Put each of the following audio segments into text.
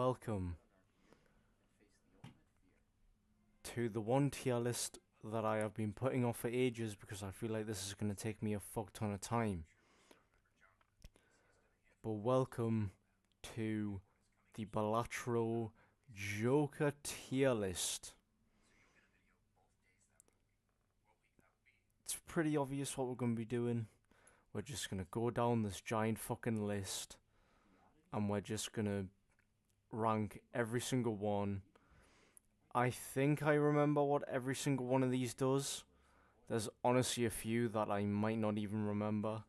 welcome to the one tier list that I have been putting off for ages because I feel like this is going to take me a fuck ton of time. But welcome to the Balatro Joker tier list. It's pretty obvious what we're going to be doing. We're just going to go down this giant fucking list and we're just going to rank every single one. I think I remember what every single one of these does. There's honestly a few that I might not even remember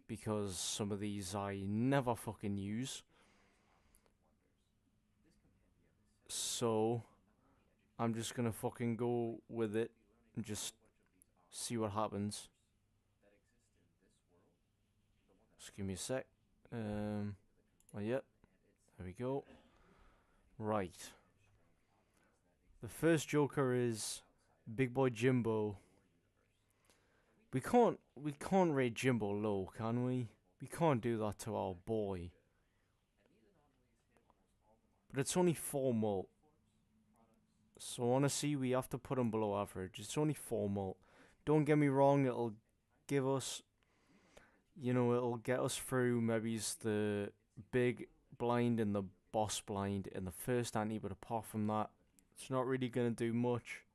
because some of these I never fucking use. So I'm just gonna fucking go with it and just see what happens. Just give me a sec. Well, yep. There we go. Right. The first Joker is Big Boy Jimbo. We can't rate Jimbo low, can we? We can't do that to our boy. But it's only 4 mult. So honestly, we have to put him below average. It's only 4 mult. Don't get me wrong, it'll give us, it'll get us through maybe the big blind and the boss blind in the first ante, but apart from that, it's not really going to do much.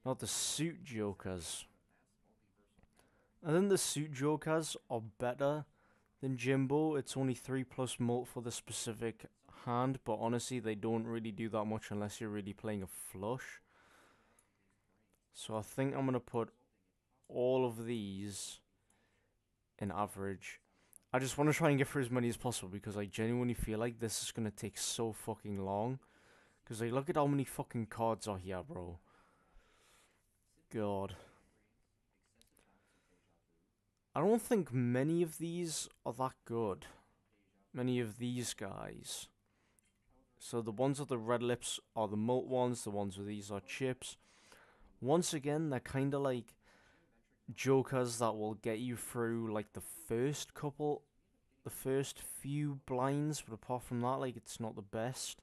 Not the suit jokers. I think the suit jokers are better than Jimbo. It's only 3 plus mult for the specific hand, but honestly, they don't really do that much unless you're really playing a flush. So I think I'm going to put all of these in average. I just want to try and get through as many as possible because I genuinely feel like this is going to take so fucking long. Because look at how many fucking cards are here, bro. God. I don't think many of these are that good. Many of these guys. So the ones with the red lips are the mult ones. The ones with these are chips. Once again, they're kind of like jokers that will get you through like the first few blinds. But apart from that, like, it's not the best.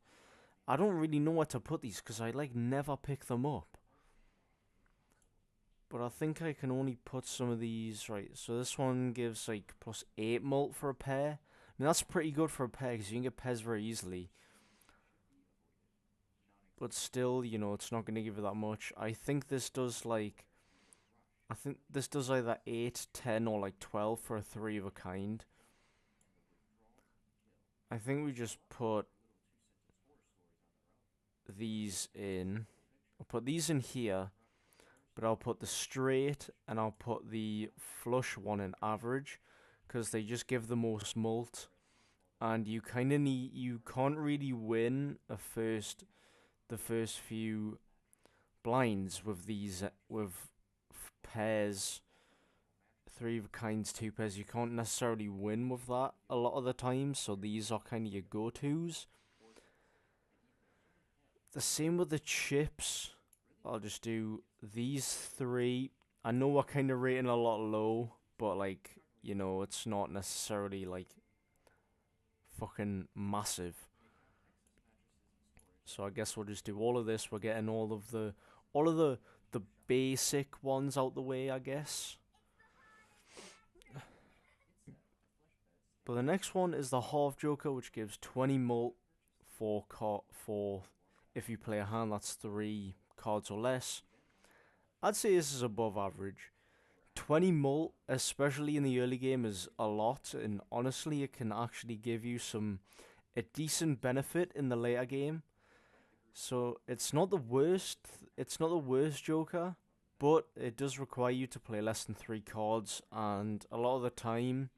I don't really know where to put these because I like never pick them up. But I think I can only put some of these, right, so this one gives like plus 8 mult for a pair. I mean, that's pretty good for a pair because you can get pairs very easily. But still, it's not going to give you that much. I think this does either 8, 10, or like 12 for a 3 of a kind. I think we just put these in. I'll put these in here. But I'll put the straight and I'll put the flush one in average because they just give the most mult, and you can't really win the first few blinds with these with pairs, 3 of kinds, 2 pairs. You can't necessarily win with that a lot of the time, so these are kind of your go-tos. The same with the chips. I'll just do these 3. I know we're kind of rating a lot low, but like, it's not necessarily like fucking massive. So I guess we'll just do all of this. We're getting all of the basic ones out the way, I guess. But the next one is the half joker, which gives 20 mult for if you play a hand that's 3 cards or less. I'd say this is above average. 20 mult, especially in the early game, is a lot, and honestly, it can actually give you a decent benefit in the later game. So it's not the worst. It's not the worst Joker, but it does require you to play less than 3 cards, and a lot of the time,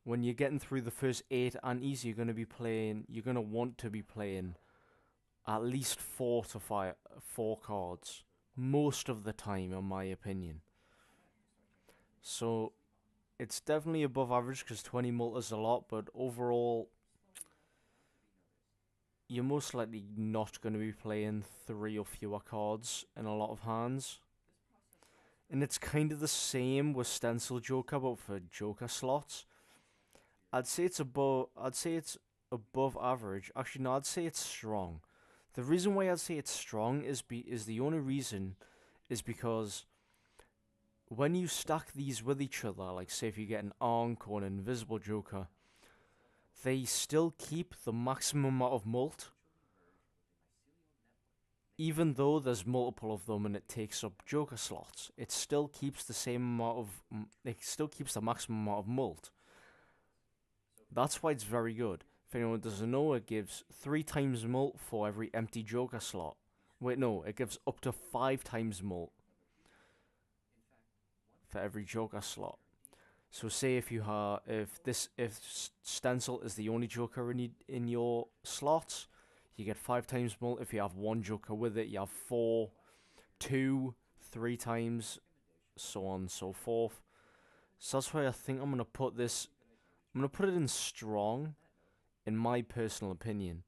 when you're getting through the first 8 antes, you're gonna want to be playing at least 4 cards most of the time, in my opinion. So it's definitely above average because 20 mult is a lot, but overall, you're most likely not going to be playing 3 or fewer cards in a lot of hands. And it's kind of the same with Stencil Joker, but for Joker slots. I'd say it's above average. Actually, no, I'd say it's strong. The reason why I'd say it's strong is the only reason is because when you stack these with each other, like say if you get an Ankh or an Invisible Joker, they still keep the maximum amount of mult, even though there's multiple of them and it takes up Joker slots. It still keeps the same amount of, it still keeps the maximum amount of mult. That's why it's very good. If anyone doesn't know, it gives 3 times mult for every empty Joker slot. Wait, no, it gives up to 5 times mult for every Joker slot. So say if you have if stencil is the only Joker in your slots, you get 5 times mult. If you have one Joker with it, you have four, two, 3 times, so on and so forth. So that's why I think I'm gonna put this. I'm gonna put it in strong, in my personal opinion,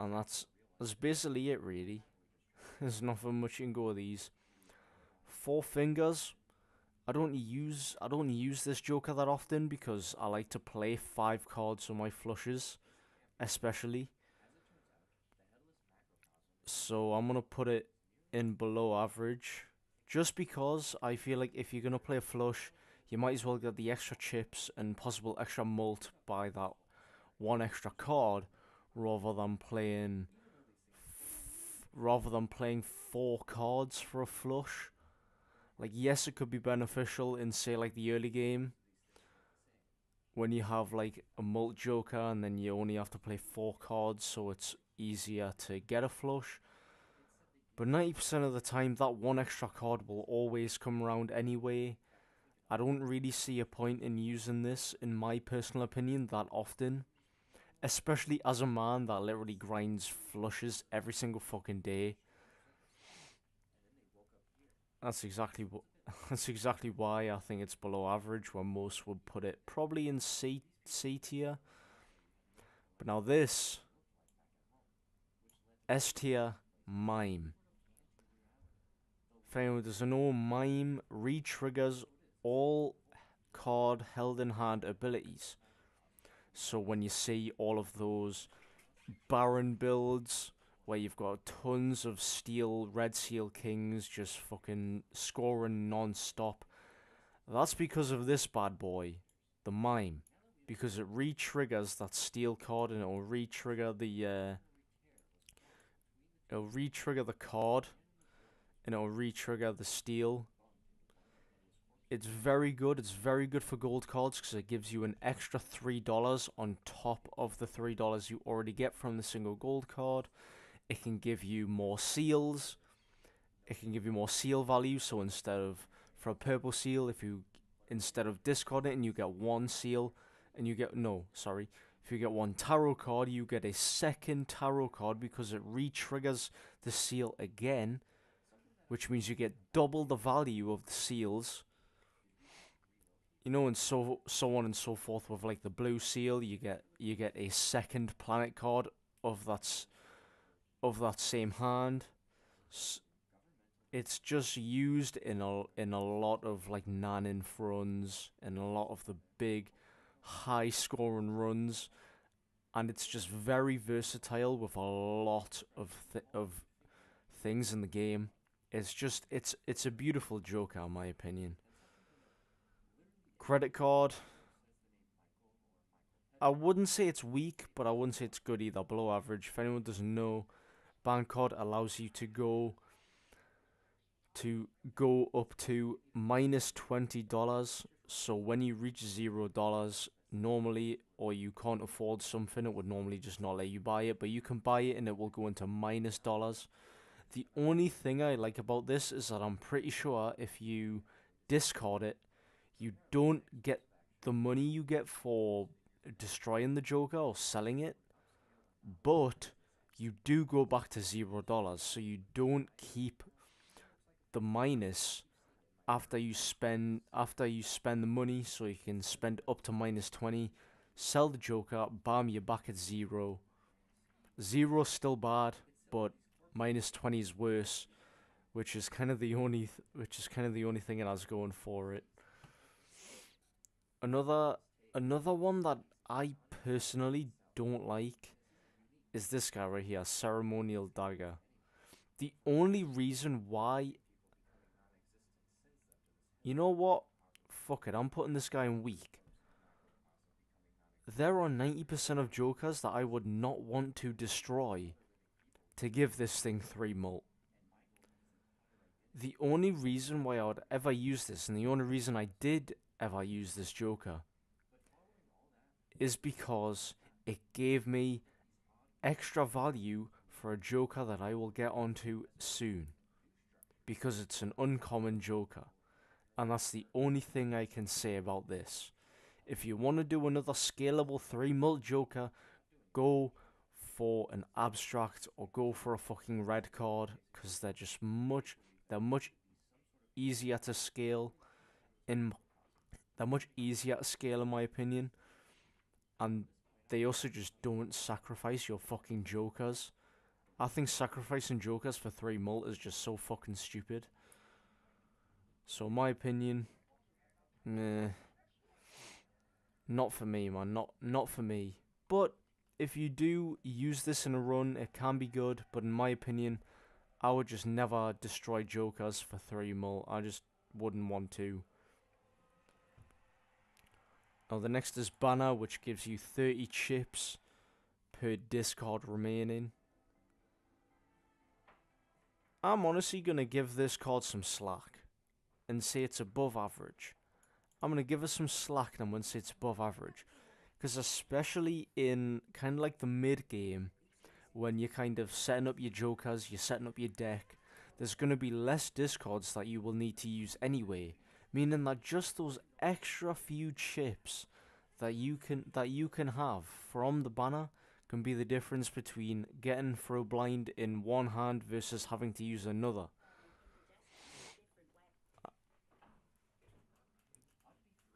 and that's basically it really. There's nothing much you can go with these. Four fingers. I don't use this Joker that often because I like to play 5 cards on my flushes, especially. So I'm gonna put it in below average, just because I feel like if you're gonna play a flush, you might as well get the extra chips and possible extra mult by that one extra card, rather than playing rather than playing 4 cards for a flush. Like, yes, it could be beneficial in, say, like the early game when you have like a mult joker and then you only have to play 4 cards, so it's easier to get a flush. But 90% of the time, that one extra card will always come around anyway. I don't really see a point in using this, in my personal opinion, that often. Especially as a man that literally grinds flushes every single fucking day. That's exactly what. That's exactly why I think it's below average, where most would put it probably in C tier. But now this S tier mime. If anyone doesn't know, mime re-triggers all card held in hand abilities. So when you see all of those Baron builds where you've got tons of steel red seal kings just fucking scoring non-stop, that's because of this bad boy, the mime, because it re-triggers that steel card and it'll re-trigger the card and it'll re-trigger the steel. It's very good. It's very good for gold cards because it gives you an extra $3 on top of the $3 you already get from the single gold card. It can give you more seals. It can give you more seal value. So for a purple seal, if you instead of discarding it and you get one seal, and you get no, sorry, if you get one tarot card, you get a second tarot card because it re-triggers the seal again, which means you get double the value of the seals. And so on and so forth. With like the blue seal, you get a second planet card of that same hand. It's just used in a lot of like Naninth runs and a lot of the big high scoring runs, and it's just very versatile with a lot of things in the game. It's a beautiful joker in my opinion. Credit card, I wouldn't say it's weak, but I wouldn't say it's good either. Below average. If anyone doesn't know, bank card allows you to go up to -$20. So when you reach $0, normally, or you can't afford something, it would normally just not let you buy it. But you can buy it, and it will go into -$. The only thing I like about this is that I'm pretty sure if you discard it, you don't get the money you get for destroying the Joker or selling it, but you do go back to $0, so you don't keep the minus after you spend the money, so you can spend up to -20, sell the Joker, bam, you're back at zero. Zero's still bad, but -20 is worse, which is kind of the only thing it has going for it. Another Another one that I personally don't like is this guy right here, Ceremonial Dagger. The only reason why, you know what? Fuck it, I'm putting this guy in weak. There are 90% of Jokers that I would not want to destroy to give this thing 3 mult. The only reason why I would ever use this, and the only reason I did ever use this Joker, is because it gave me extra value for a Joker that I will get onto soon. Because it's an uncommon Joker. And that's the only thing I can say about this. If you want to do another scalable 3 mult Joker, go for an abstract or go for a fucking red card, because they're much easier to scale in they're much easier to scale in my opinion, and they also just don't sacrifice your fucking Jokers. I think sacrificing Jokers for 3 mult is just so fucking stupid. So in my opinion, nah, not for me, man. Not for me. But if you do use this in a run, it can be good. But in my opinion, I would just never destroy Jokers for 3 mult. I just wouldn't want to. Now the next is Banner, which gives you 30 chips per discard remaining. I'm honestly gonna give this card some slack and say it's above average. I'm gonna give it some slack and I'm gonna say it's above average. Because especially in kind of like the mid game, when you're kind of setting up your Jokers, you're setting up your deck, there's going to be less discards that you will need to use anyway, meaning that just those extra few chips that you can have from the banner can be the difference between getting throw blind in one hand versus having to use another.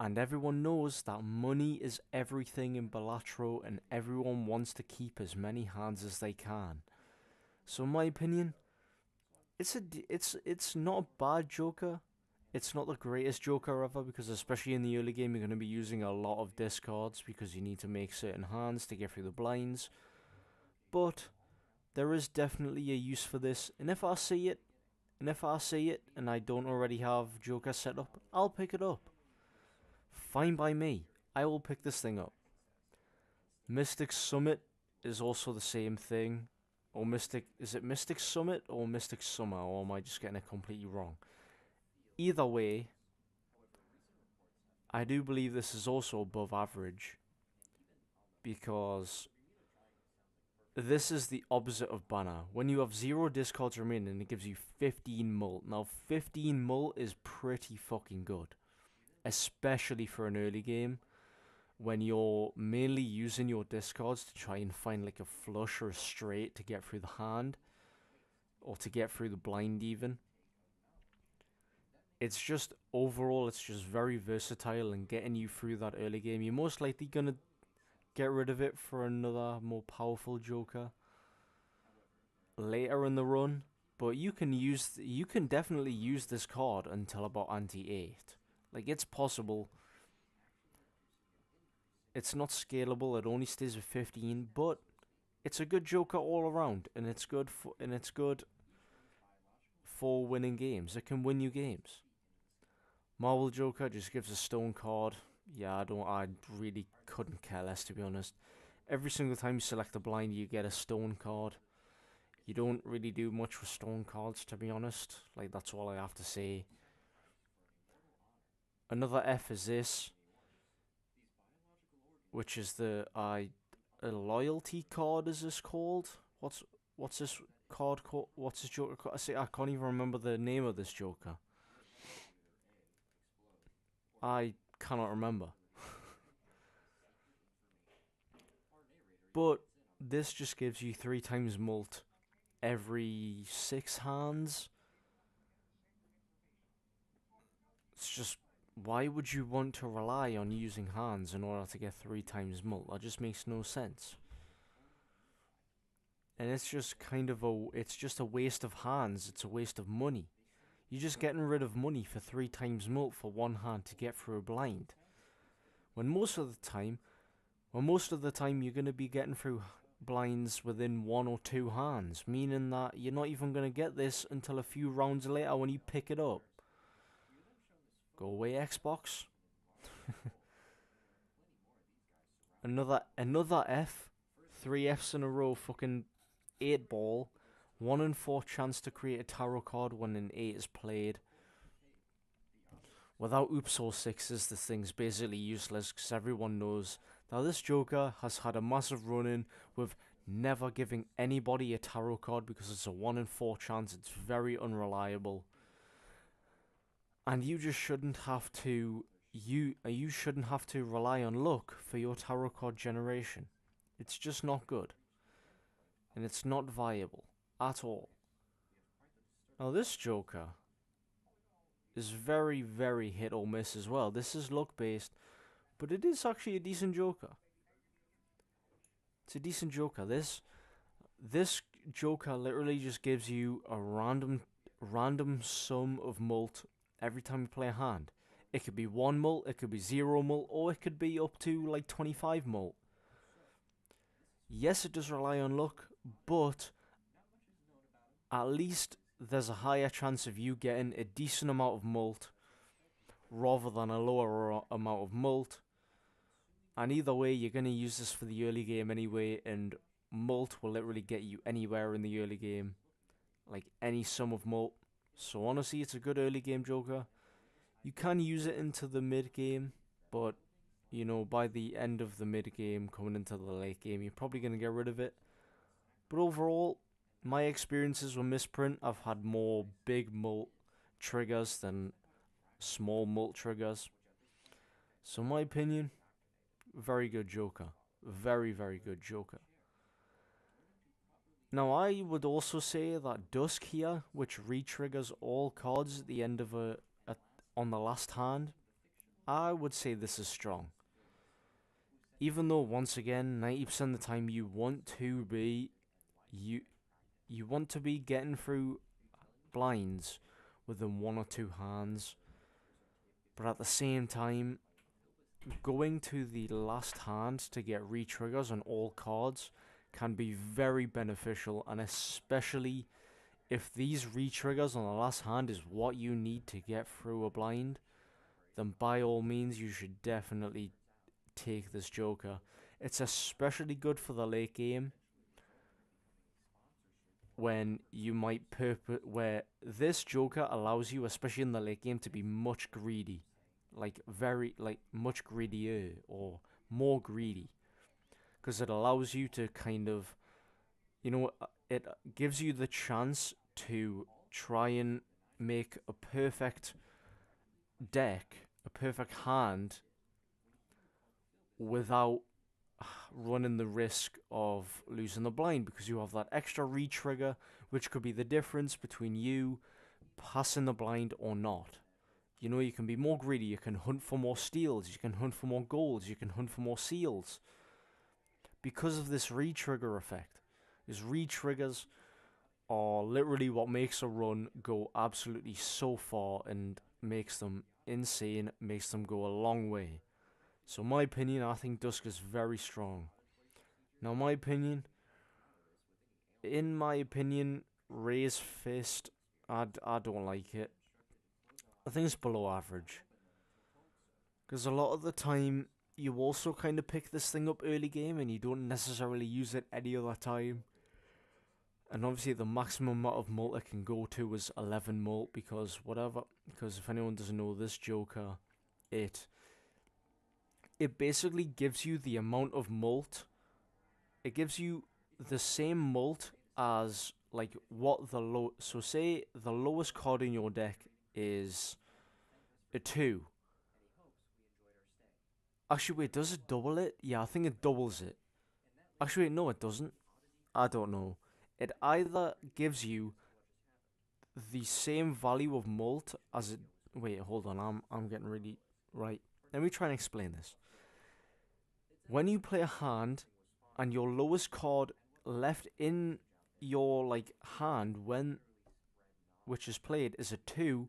And everyone knows that money is everything in balatro, and everyone wants to keep as many hands as they can. So in my opinion, it's not a bad Joker. It's not the greatest Joker ever, because especially in the early game you're going to be using a lot of discards because you need to make certain hands to get through the blinds. But there is definitely a use for this, and if I see it, and I don't already have Joker set up, I'll pick it up. Fine by me. I will pick this thing up. Mystic Summit is also the same thing. Or is it Mystic Summit or Mystic Summer, or am I just getting it completely wrong? Either way, I do believe this is also above average, because this is the opposite of Banner. When you have 0 discards remaining, it gives you 15 mult. Now 15 mult is pretty fucking good, especially for an early game, when you're mainly using your discards to try and find like a flush or a straight to get through the hand, or to get through the blind even. It's just overall, it's just very versatile and getting you through that early game. You're most likely gonna get rid of it for another more powerful Joker later in the run, but you can definitely use this card until about ante 8. Like, it's possible. It's not scalable, it only stays with 15, but it's a good Joker all around, and it's good for winning games. It can win you games. Marble Joker just gives a stone card. Yeah, I really couldn't care less, to be honest. Every single time you select a blind, you get a stone card. You don't really do much with stone cards, to be honest. Like, that's all I have to say. Another F is this, which is a loyalty card. Is this called? What's this card called? What's this Joker called? I can't even remember the name of this Joker. I cannot remember. But this just gives you 3 times mult every 6 hands. It's just, why would you want to rely on using hands in order to get 3 times mult? That just makes no sense. And it's just it's just a waste of hands. It's a waste of money. You're just getting rid of money for 3 times mult for 1 hand to get through a blind. When most of the time, you're going to be getting through blinds within one or two hands, meaning that you're not even going to get this until a few rounds later when you pick it up. Go away, Xbox. Another F. 3 Fs in a row, fucking 8 ball. 1 in 4 chance to create a tarot card when an 8 is played. Without oops or sixes, this thing's basically useless because everyone knows that this Joker has had a massive run-in with never giving anybody a tarot card because it's a 1 in 4 chance. It's very unreliable. And you just shouldn't have to you shouldn't have to rely on luck for your tarot card generation. It's just not good. And it's not viable at all. Now this Joker is very, very hit or miss as well. This is luck based, but it is actually a decent Joker. It's a decent Joker. This Joker literally just gives you a random sum of mult every time you play a hand. It could be 1 mult, it could be 0 mult, or it could be up to like 25 mult. Yes, it does rely on luck, but at least there's a higher chance of you getting a decent amount of mult rather than a lower amount of mult. And either way, you're going to use this for the early game anyway, and mult will literally get you anywhere in the early game. Like any sum of mult. So honestly, it's a good early game Joker. You can use it into the mid game, but you know, by the end of the mid game, coming into the late game, you're probably going to get rid of it. But overall, my experiences with Misprint, I've had more big mult triggers than small mult triggers. So in my opinion, very good Joker. Very, very good Joker. Now I would also say that Dusk here, which re-triggers all cards at the end of on the last hand, I would say this is strong. Even though once again, 90% of the time you want to be getting through blinds within 1 or 2 hands, but at the same time, going to the last hand to get re-triggers on all cards can be very beneficial, and especially if these re-triggers on the last hand is what you need to get through a blind, then by all means you should definitely take this Joker. It's especially good for the late game when you might where this Joker allows you, especially in the late game, to be much greedy. Much greedier or more greedy. Because it allows you to kind of, it gives you the chance to try and make a perfect deck, a perfect hand, without running the risk of losing the blind, because you have that extra re-trigger, which could be the difference between you passing the blind or not. You know, you can be more greedy, you can hunt for more steals, you can hunt for more golds, you can hunt for more seals. Because of this re-trigger effect. These re-triggers are literally what makes a run go absolutely so far and makes them insane, makes them go a long way. So in my opinion, I think Dusk is very strong. Now in my opinion, Raise Fist, I don't like it. I think it's below average. Because a lot of the time, you also kind of pick this thing up early game and you don't necessarily use it any other time. And obviously the maximum amount of mult it can go to is 11 mult, because if anyone doesn't know, this Joker, it basically gives you the amount of mult. It gives you the same mult as like what so say the lowest card in your deck is a 2. Actually, wait, does it double it? Yeah, I think it doubles it. Actually, wait, no, it doesn't. I don't know. It either gives you the same value of mult as it. Wait, hold on. I'm getting really right. Let me try and explain this. When you play a hand, and your lowest card left in your hand which is played is a 2,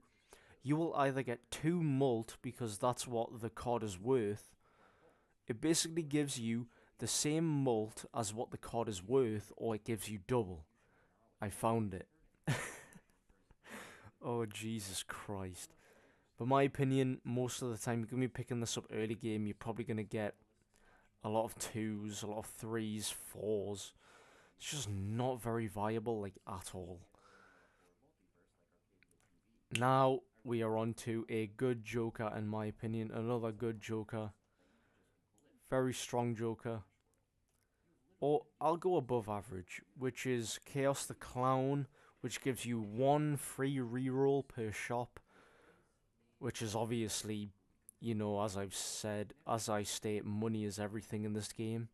you will either get 2 mult because that's what the card is worth, It basically gives you the same mult as what the card is worth, or it gives you double. I found it. Oh, Jesus Christ. But my opinion, most of the time, you're going to be picking this up early game. You're probably going to get a lot of twos, a lot of threes, fours. It's just not very viable, like, at all. Now we are on to a good joker, in my opinion. Another good joker. Very strong joker. Or I'll go above average, which is Chaos the Clown, which gives you one free reroll per shop, which is obviously, as I've said, as I state, money is everything in this game.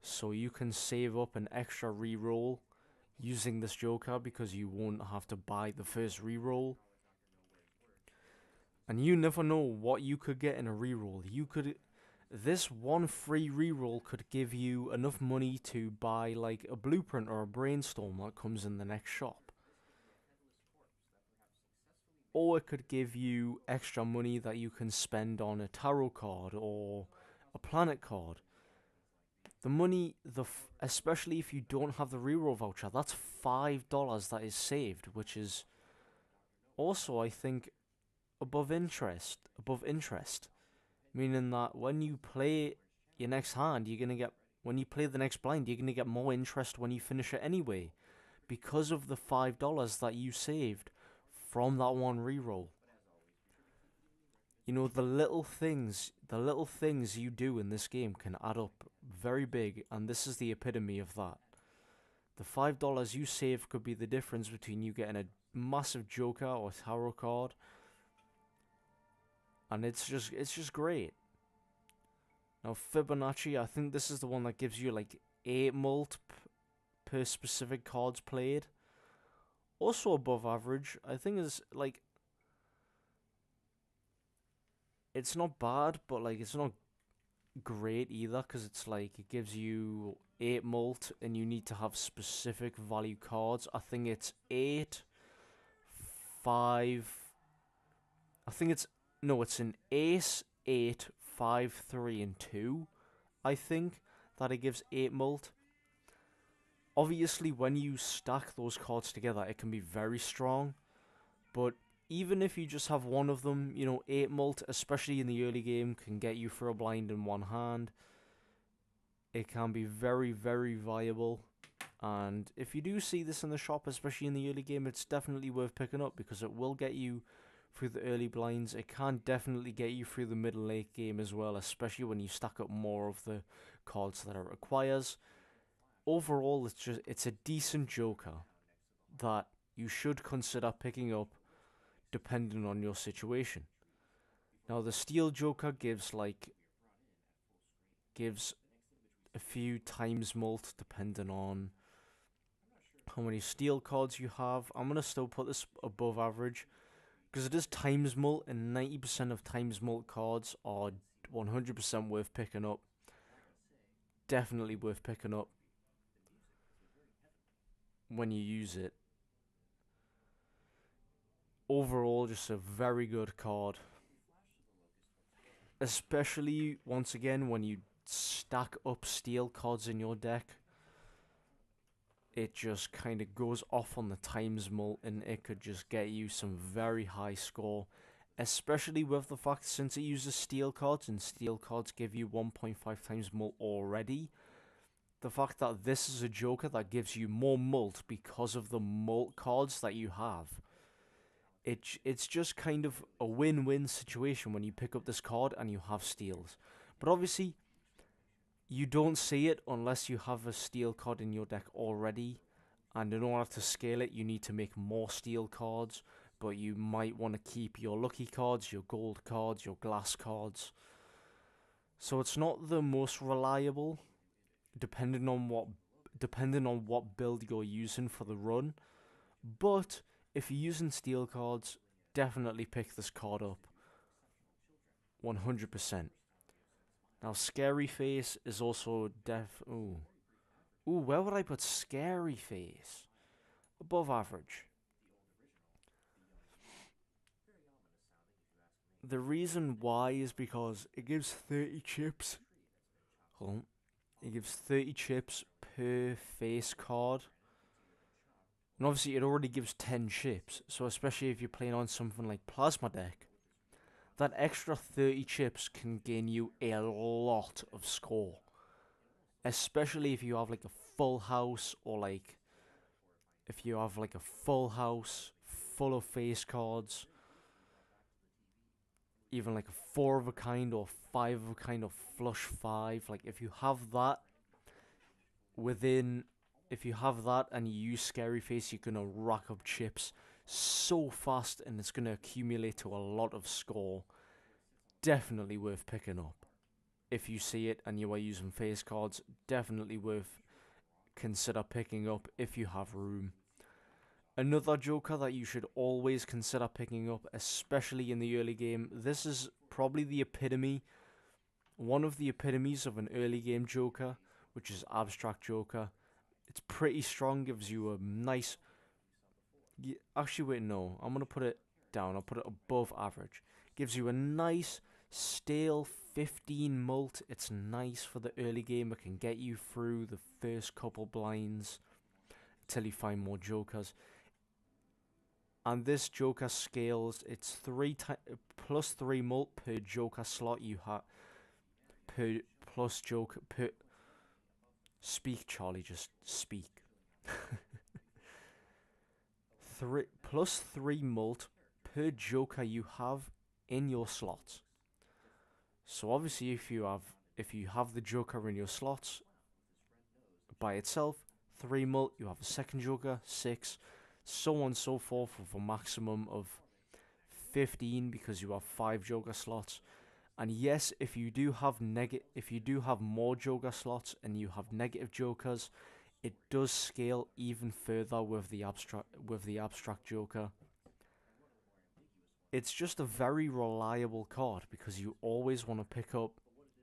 So you can save up an extra reroll using this joker because you won't have to buy the first reroll. And you never know what you could get in a reroll. This one free reroll could give you enough money to buy like a blueprint or a brainstorm that comes in the next shop. Or it could give you extra money that you can spend on a tarot card or a planet card. The money, especially if you don't have the reroll voucher, that's $5 that is saved, which is also, I think, above interest, meaning that when you play your next hand, when you play the next blind, you're gonna get more interest when you finish it anyway, because of the $5 that you saved from that one reroll. The little things you do in this game can add up very big, and this is the epitome of that. The $5 you save could be the difference between you getting a massive joker or tarot card, and it's just great. Now Fibonacci, I think this is the one that gives you like 8 mult per specific cards played. Also above average. I think is like, it's not bad, but like it's not great either, because it's like it gives you 8 mult and you need to have specific value cards. I think it's 8, 5. I think it's no, it's an ace, 8, 5, 3, and 2. I think that it gives 8 mult. Obviously, when you stack those cards together, it can be very strong. But even if you just have one of them, 8 mult, especially in the early game, can get you for a blind in one hand. It can be very, very viable. And if you do see this in the shop, especially in the early game, it's definitely worth picking up, because it will get you through the early blinds. It can definitely get you through the middle late game as well, especially when you stack up more of the cards that it requires. Overall, it's a decent joker that you should consider picking up depending on your situation. Now the steel joker gives a few times mult depending on how many steel cards you have. I'm gonna still put this above average, because it is times mult, and 90% of times mult cards are 100% worth picking up. Definitely worth picking up when you use it. Overall, just a very good card. Especially, once again, when you stack up steel cards in your deck. It just kind of goes off on the times mult, and it could just get you some very high score. Especially with the fact, since it uses steel cards, and steel cards give you 1.5 times mult already. The fact that this is a joker that gives you more mult because of the mult cards that you have. It's just kind of a win-win situation when you pick up this card and you have steals. But obviously, you don't see it unless you have a steel card in your deck already. And in order to scale it, you need to make more steel cards. But you might want to keep your lucky cards, your gold cards, your glass cards. So it's not the most reliable, depending on what build you're using for the run. But if you're using steel cards, definitely pick this card up. 100%. Now, Scary Face is also Ooh, where would I put Scary Face? Above average. The reason why is because it gives 30 chips Hold on. It gives 30 chips per face card. And obviously it already gives 10 chips, so especially if you're playing on something like Plasma Deck, that extra 30 chips can gain you a lot of score. Especially if you have like a full house, or like if you have like a full house full of face cards, even like a 4 of a kind or 5 of a kind or flush 5. Like if you have that within, if you have that and you use Scary Face, you're gonna rack up chips so fast and it's gonna accumulate to a lot of score. Definitely worth picking up. If you see it and you are using face cards, definitely worth consider picking up if you have room. Another Joker that you should always consider picking up, especially in the early game. This is probably the epitome, one of the epitomes of an early game Joker, which is Abstract Joker. It's pretty strong, gives you a nice... Actually, wait, no. I'm going to put it down. I'll put it above average. Gives you a nice, stale 15 mult. It's nice for the early game. It can get you through the first couple blinds until you find more Jokers. And this Joker scales, it's plus 3 mult per Joker slot you have. Per plus Joker... Per... Speak, Charlie, just speak. Plus 3 mult per Joker you have in your slots. So obviously if you have the Joker in your slots by itself, 3 mult, you have a second Joker, 6, so on and so forth, with a maximum of 15 because you have 5 Joker slots. And yes, if you do have more Joker slots and you have negative Jokers, it does scale even further with the abstract Joker. It's just a very reliable card because you always want to pick up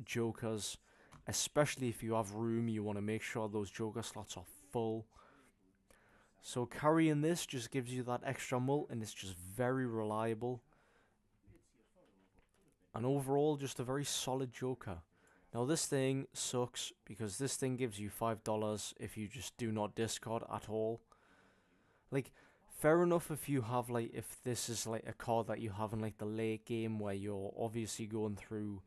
Jokers, especially if you have room. You want to make sure those Joker slots are full. So carrying this just gives you that extra mult, and it's just very reliable. And overall, just a very solid Joker. Now this thing sucks because this thing gives you $5 if you just do not discard at all. Like, fair enough if you have if this is like a card that you have in like the late game where you're obviously going through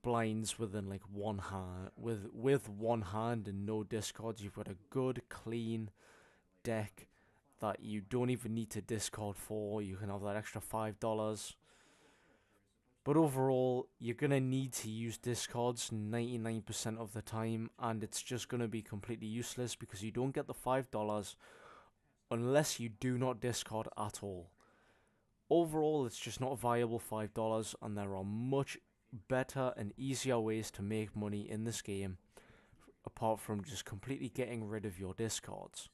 blinds within like one hand with one hand and no discards. You've got a good clean deck that you don't even need to discard for. You can have that extra $5. But overall, you're going to need to use discards 99% of the time, and it's just going to be completely useless because you don't get the $5 unless you do not discard at all. Overall, it's just not a viable $5, and there are much better and easier ways to make money in this game, apart from just completely getting rid of your discards.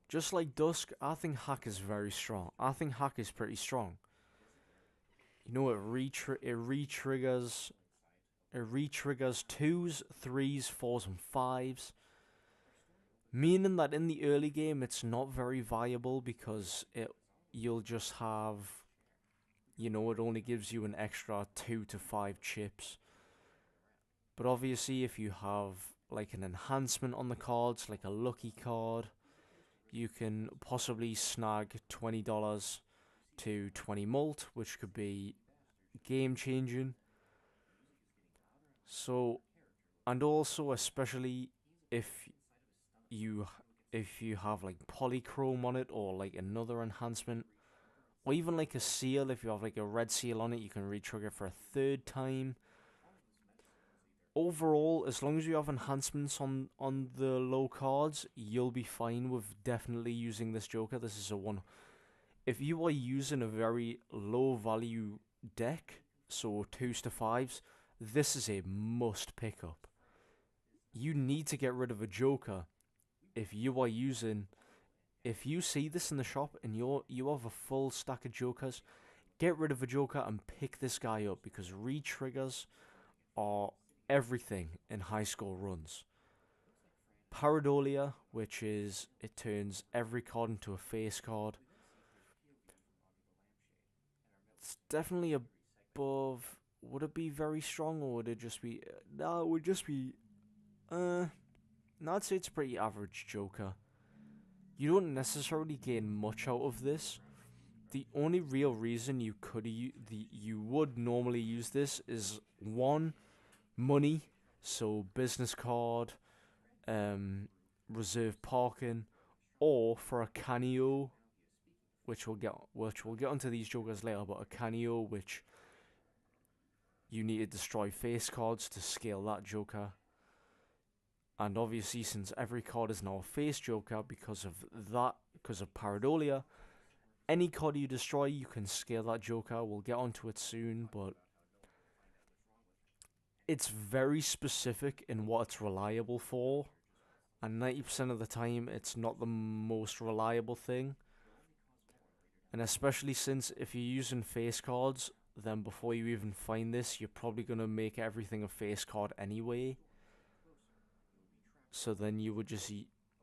Just like Dusk, I think Hack is very strong. I think Hack is pretty strong. You know, it re-triggers 2s, 3s, 4s, and 5s. Meaning that in the early game, it's not very viable because you'll just have, it only gives you an extra 2 to 5 chips. But obviously, if you have like an enhancement on the cards, like a lucky card, you can possibly snag $20 to 20 mult, which could be game changing. So, and also especially if you have like polychrome on it, or like another enhancement, or even like a seal. If you have like a red seal on it, you can re-trigger for a third time. Overall, as long as you have enhancements on the low cards, you'll be fine with definitely using this Joker. This is a one. If you are using a very low value deck, so 2s to 5s, this is a must pick up. You need to get rid of a Joker if you see this in the shop and you have a full stack of Jokers. Get rid of a Joker and pick this guy up, because re-triggers are everything in high score runs. Pareidolia, which is, it turns every card into a face card. It's definitely above would it be very strong, or would it just be? No, it would just be. No, I'd say it's a pretty average Joker. You don't necessarily gain much out of this. The only real reason you would normally use this is one, money, so business card, um, reserve parking, or for a canio, which we'll get onto these jokers later, but a canio which you need to destroy face cards to scale that joker. And obviously, since every card is now a face joker because of Paradolia, any card you destroy, you can scale that joker. We'll get onto it soon, but it's very specific in what it's reliable for, and 90% of the time, it's not the most reliable thing. And especially since if you're using face cards, then before you even find this, you're probably gonna make everything a face card anyway. So then you would just,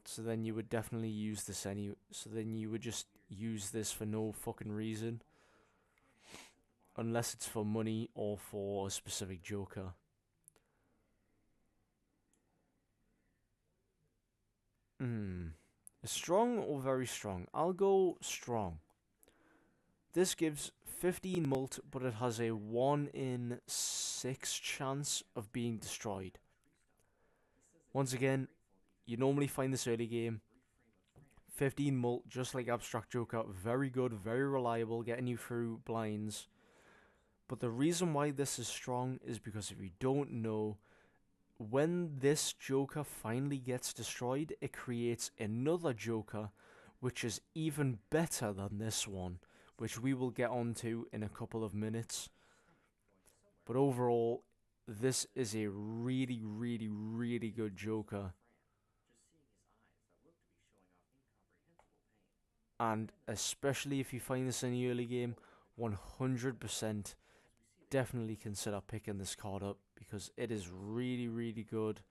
so then you would definitely use this So then you would just use this for no fucking reason, unless it's for money or for a specific joker. Hmm. Strong or very strong? I'll go strong. This gives 15 mult, but it has a 1 in 6 chance of being destroyed. Once again, you normally find this early game. 15 mult, just like Abstract Joker, very good, very reliable, getting you through blinds. But the reason why this is strong is because if you don't know, when this Joker finally gets destroyed, it creates another Joker which is even better than this one, which we will get onto in a couple of minutes. But overall, this is a really, really, really good Joker. And especially if you find this in the early game, 100% definitely consider picking this card up because it is really, really good.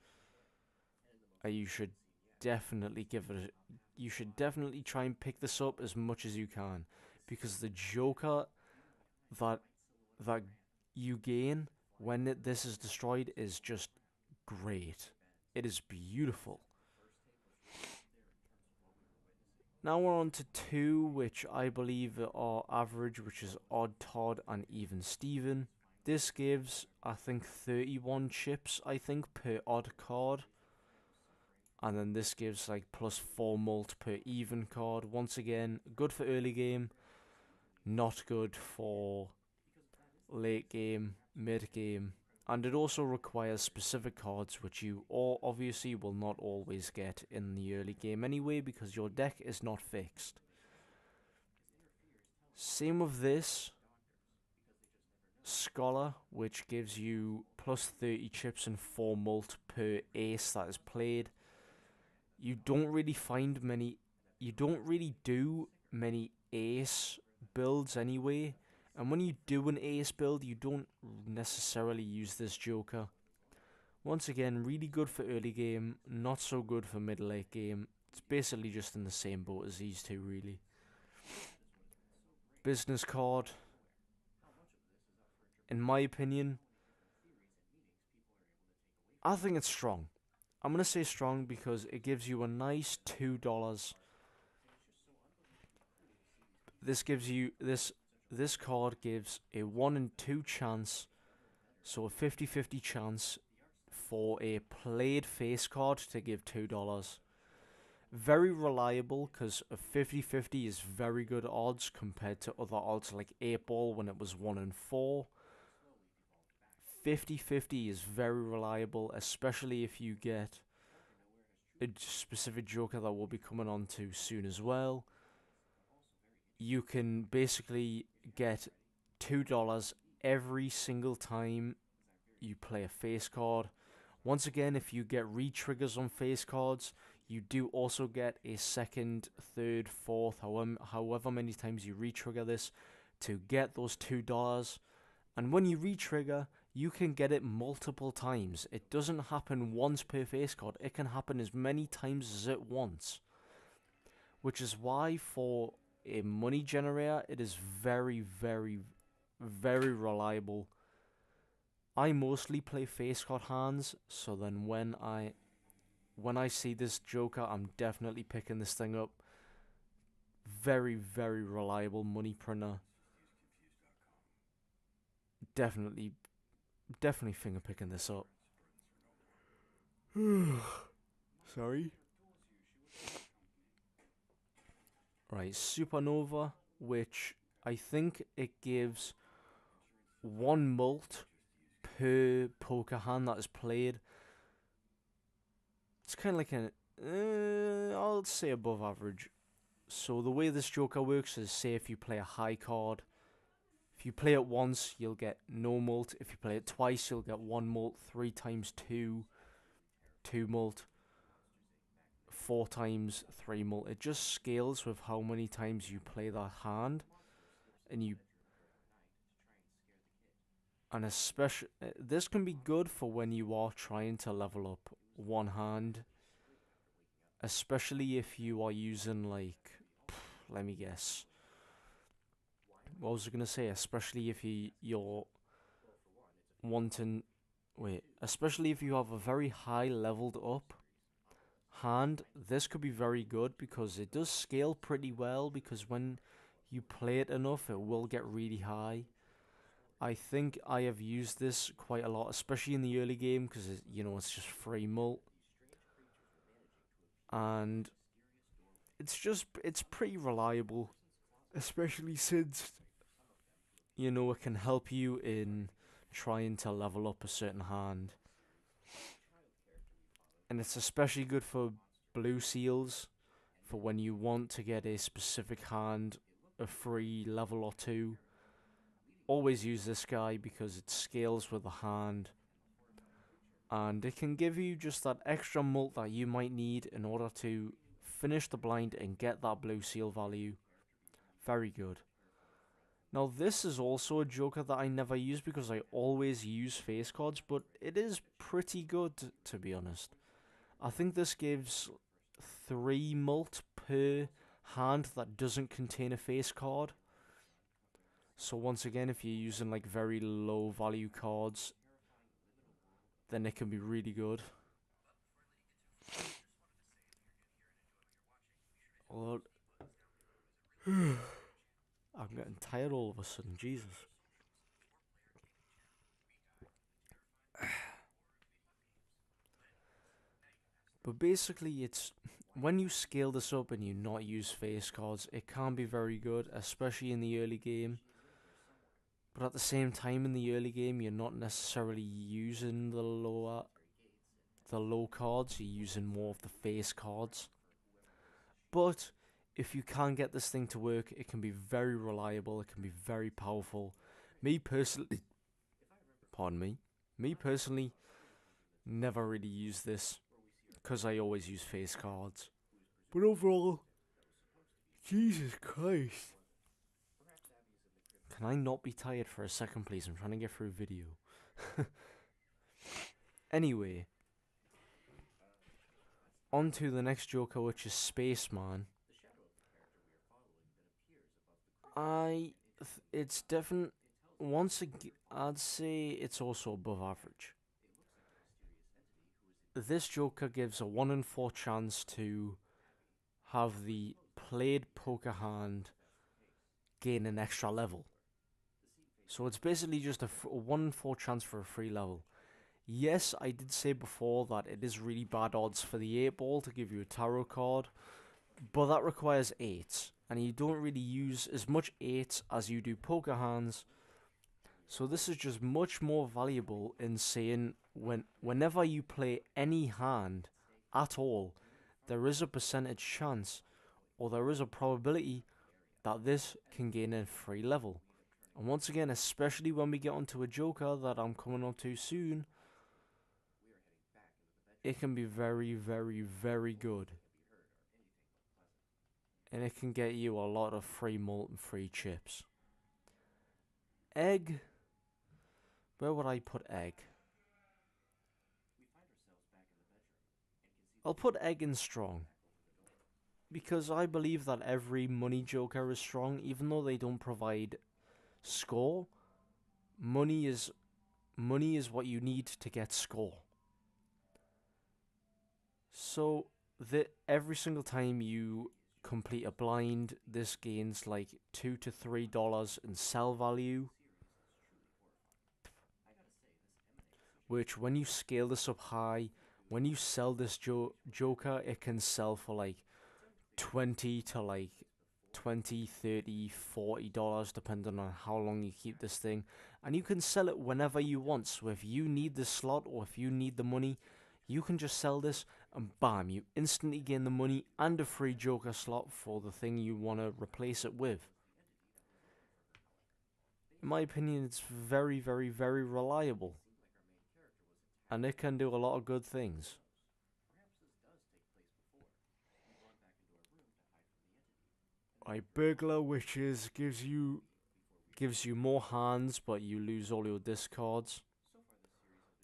You should definitely give it. You should definitely try and pick this up as much as you can, because the Joker that that you gain when this is destroyed is just great. It is beautiful. Now we're on to two, which I believe are average, which is Odd Todd and Even Steven. This gives, I think, 31 chips, I think, per odd card. And then this gives like plus 4 mult per even card. Once again, good for early game, not good for late game, mid game. And it also requires specific cards which you all obviously will not always get in the early game anyway, because your deck is not fixed. Same with this Scholar, which gives you plus 30 chips and 4 mult per ace that is played. You don't really find many, you don't really do many ace builds anyway. And when you do an ace build, you don't necessarily use this Joker. Once again, really good for early game, not so good for mid-late game. It's basically just in the same boat as these two, really. Business card. In my opinion, I think it's strong. I'm going to say strong because it gives you a nice $2. This card gives a 1 in 2 chance, so a 50-50 chance for a played face card to give $2. Very reliable because a 50-50 is very good odds compared to other odds like 8 ball when it was 1 in 4. 50-50 is very reliable, especially if you get a specific Joker that we'll be coming on to soon as well. You can basically get $2 every single time you play a face card. Once again, if you get re-triggers on face cards, you do also get a second, third, fourth, however many times you re-trigger this to get those $2. And when you re-trigger, you can get it multiple times. It doesn't happen once per face card. It can happen as many times as it wants. Which is why for a money generator, it is very, very, very reliable. I mostly play face card hands, so then when I see this Joker, I'm definitely picking this thing up. Very, very reliable money printer. Definitely, definitely finger picking this up. Sorry. Right, Supernova, which I think it gives one mult per poker hand that is played. It's kind of like I'll say above average. So the way this Joker works is, say if you play a high card, if you play it once, you'll get no mult. If you play it twice, you'll get one mult. 3 times 2, 2 mult. 4 times 3 mult. It just scales with how many times you play that hand, and you and especially this can be good for when you are trying to level up one hand, especially if you are using like, let me guess. What was I gonna say? Especially if you're wanting, wait, especially if you have a very high leveled up hand, this could be very good because it does scale pretty well. Because when you play it enough, it will get really high. I think I have used this quite a lot, especially in the early game, because it's just free mult, and it's pretty reliable, especially since it can help you in trying to level up a certain hand, and it's especially good for blue seals, for when you want to get a specific hand a free level or two. Always use this guy because it scales with the hand, and it can give you just that extra mult that you might need in order to finish the blind and get that blue seal value. Very good. Now this is also a joker that I never use because I always use face cards, but it is pretty good to be honest. I think this gives 3 mult per hand that doesn't contain a face card. So once again, if you're using like very low value cards, then it can be really good. Although I'm getting tired all of a sudden, Jesus. But basically, it's when you scale this up and you not use face cards, it can be very good, especially in the early game. But at the same time, in the early game, you're not necessarily using the low cards. You're using more of the face cards. But if you can get this thing to work, it can be very reliable. It can be very powerful. Me personally, pardon me. Me personally, never really use this because I always use face cards. But overall, Jesus Christ. Can I not be tired for a second, please? I'm trying to get through video. Anyway, on to the next Joker, which is Spaceman. It's definitely, once again, I'd say it's also above average. This Joker gives a 1 in 4 chance to have the played poker hand gain an extra level. So it's basically just a 1 in 4 chance for a free level. Yes, I did say before that it is really bad odds for the 8 ball to give you a tarot card, but that requires 8s, and you don't really use as much 8s as you do poker hands. So this is just much more valuable in saying whenever you play any hand at all, there is a percentage chance, or there is a probability that this can gain a free level. And once again, especially when we get onto a joker that I'm coming on to soon, it can be very, very, very good. And it can get you a lot of free malt and free chips. Egg. Where would I put egg? I'll put egg in strong. Because I believe that every money joker is strong, even though they don't provide score. Money is money is what you need to get score. So that every single time you complete a blind, this gains like $2 to $3 in sell value, which when you scale this up high, when you sell this joker, it can sell for like 20 to like 20, 30, $40 depending on how long you keep this thing, and you can sell it whenever you want. So if you need the slot or if you need the money, you can just sell this and bam, you instantly gain the money and a free joker slot for the thing you want to replace it with. In my opinion, it's very, very, very reliable, and it can do a lot of good things. Right, burglar, which is gives you more hands, but you lose all your discards.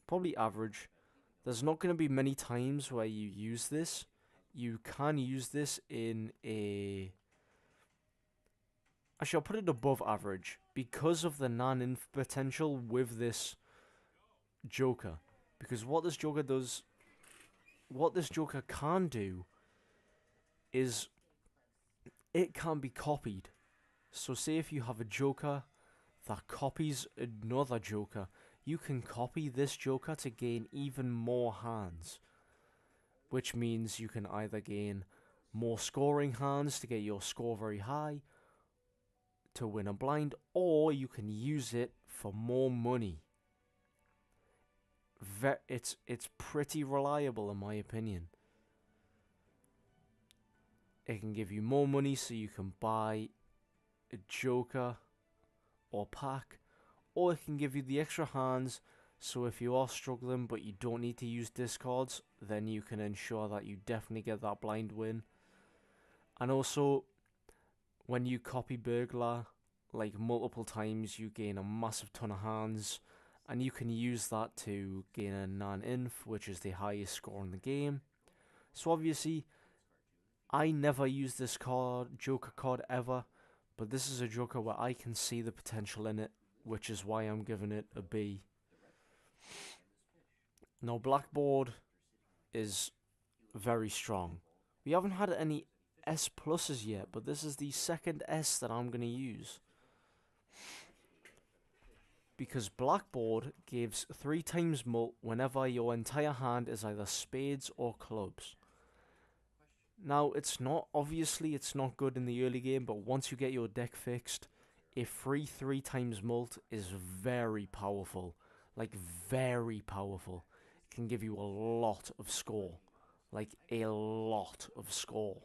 Probably average. There's not going to be many times where you use this. You can use this in a... Actually, I'll put it above average because of the non-inf potential with this Joker. Because what this Joker does... What this Joker can do is it can be copied. So say if you have a Joker that copies another Joker, you can copy this Joker to gain even more hands. Which means you can either gain more scoring hands to get your score very high to win a blind, or you can use it for more money. It's pretty reliable in my opinion. It can give you more money so you can buy a Joker or pack, or it can give you the extra hands so if you are struggling but you don't need to use discards, then you can ensure that you definitely get that blind win. And also, when you copy burglar like multiple times, you gain a massive ton of hands, and you can use that to gain a non-inf, which is the highest score in the game. So obviously, I never use this Joker card ever, but this is a Joker where I can see the potential in it, which is why I'm giving it a B. Now, Blackboard is very strong. We haven't had any S pluses yet, but this is the second S that I'm going to use. Because Blackboard gives 3 times mult whenever your entire hand is either spades or clubs. Now, it's not good in the early game, but once you get your deck fixed, a free 3 times mult is very powerful. Like, very powerful. It can give you a lot of score. Like, a lot of score.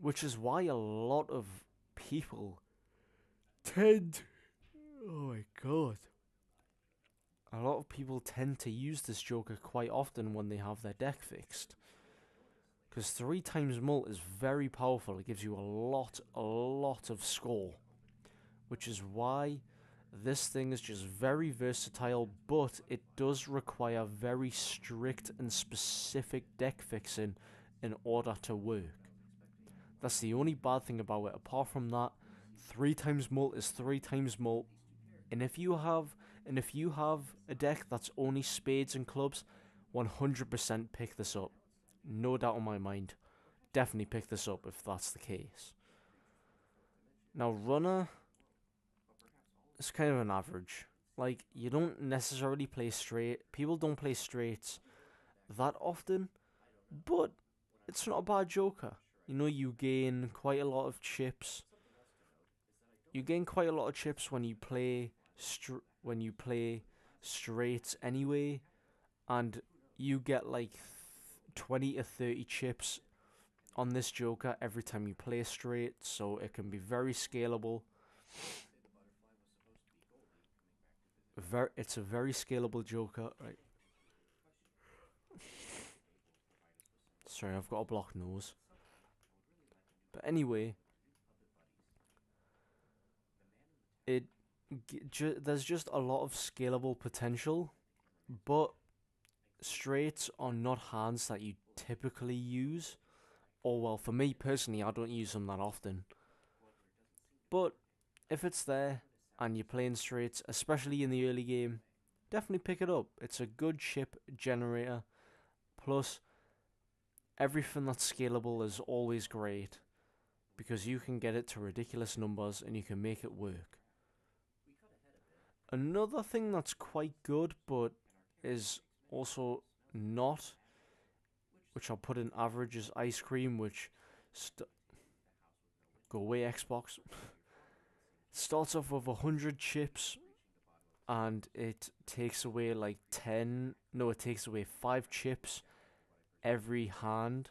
Which is why a lot of people tend... Oh my god. A lot of people tend to use this Joker quite often when they have their deck fixed. Because 3 times mult is very powerful. It gives you a lot of score. Which is why this thing is just very versatile, but it does require very strict and specific deck fixing in order to work. That's the only bad thing about it. Apart from that, 3 times mult is 3 times mult. And if you have a deck that's only spades and clubs, 100% pick this up. No doubt in my mind. Definitely pick this up if that's the case. Now, runner is kind of an average. Like, you don't necessarily play straight. People don't play straights that often, but it's not a bad Joker. You know, you gain quite a lot of chips. You gain quite a lot of chips when you play straights anyway, and you get like 20 to 30 chips on this Joker every time you play straight, so it can be very scalable. It's a very scalable Joker, right? Sorry, I've got a blocked nose. But anyway, there's just a lot of scalable potential, but straights are not hands that you typically use. Or well, for me personally, I don't use them that often. But if it's there, and you're playing straights, especially in the early game, definitely pick it up. It's a good chip generator. Plus, everything that's scalable is always great because you can get it to ridiculous numbers and you can make it work. Another thing that's quite good but is also not, which I'll put in average, is ice cream, which go away Xbox. Starts off with 100 chips and it takes away like 10, no, it takes away 5 chips every hand.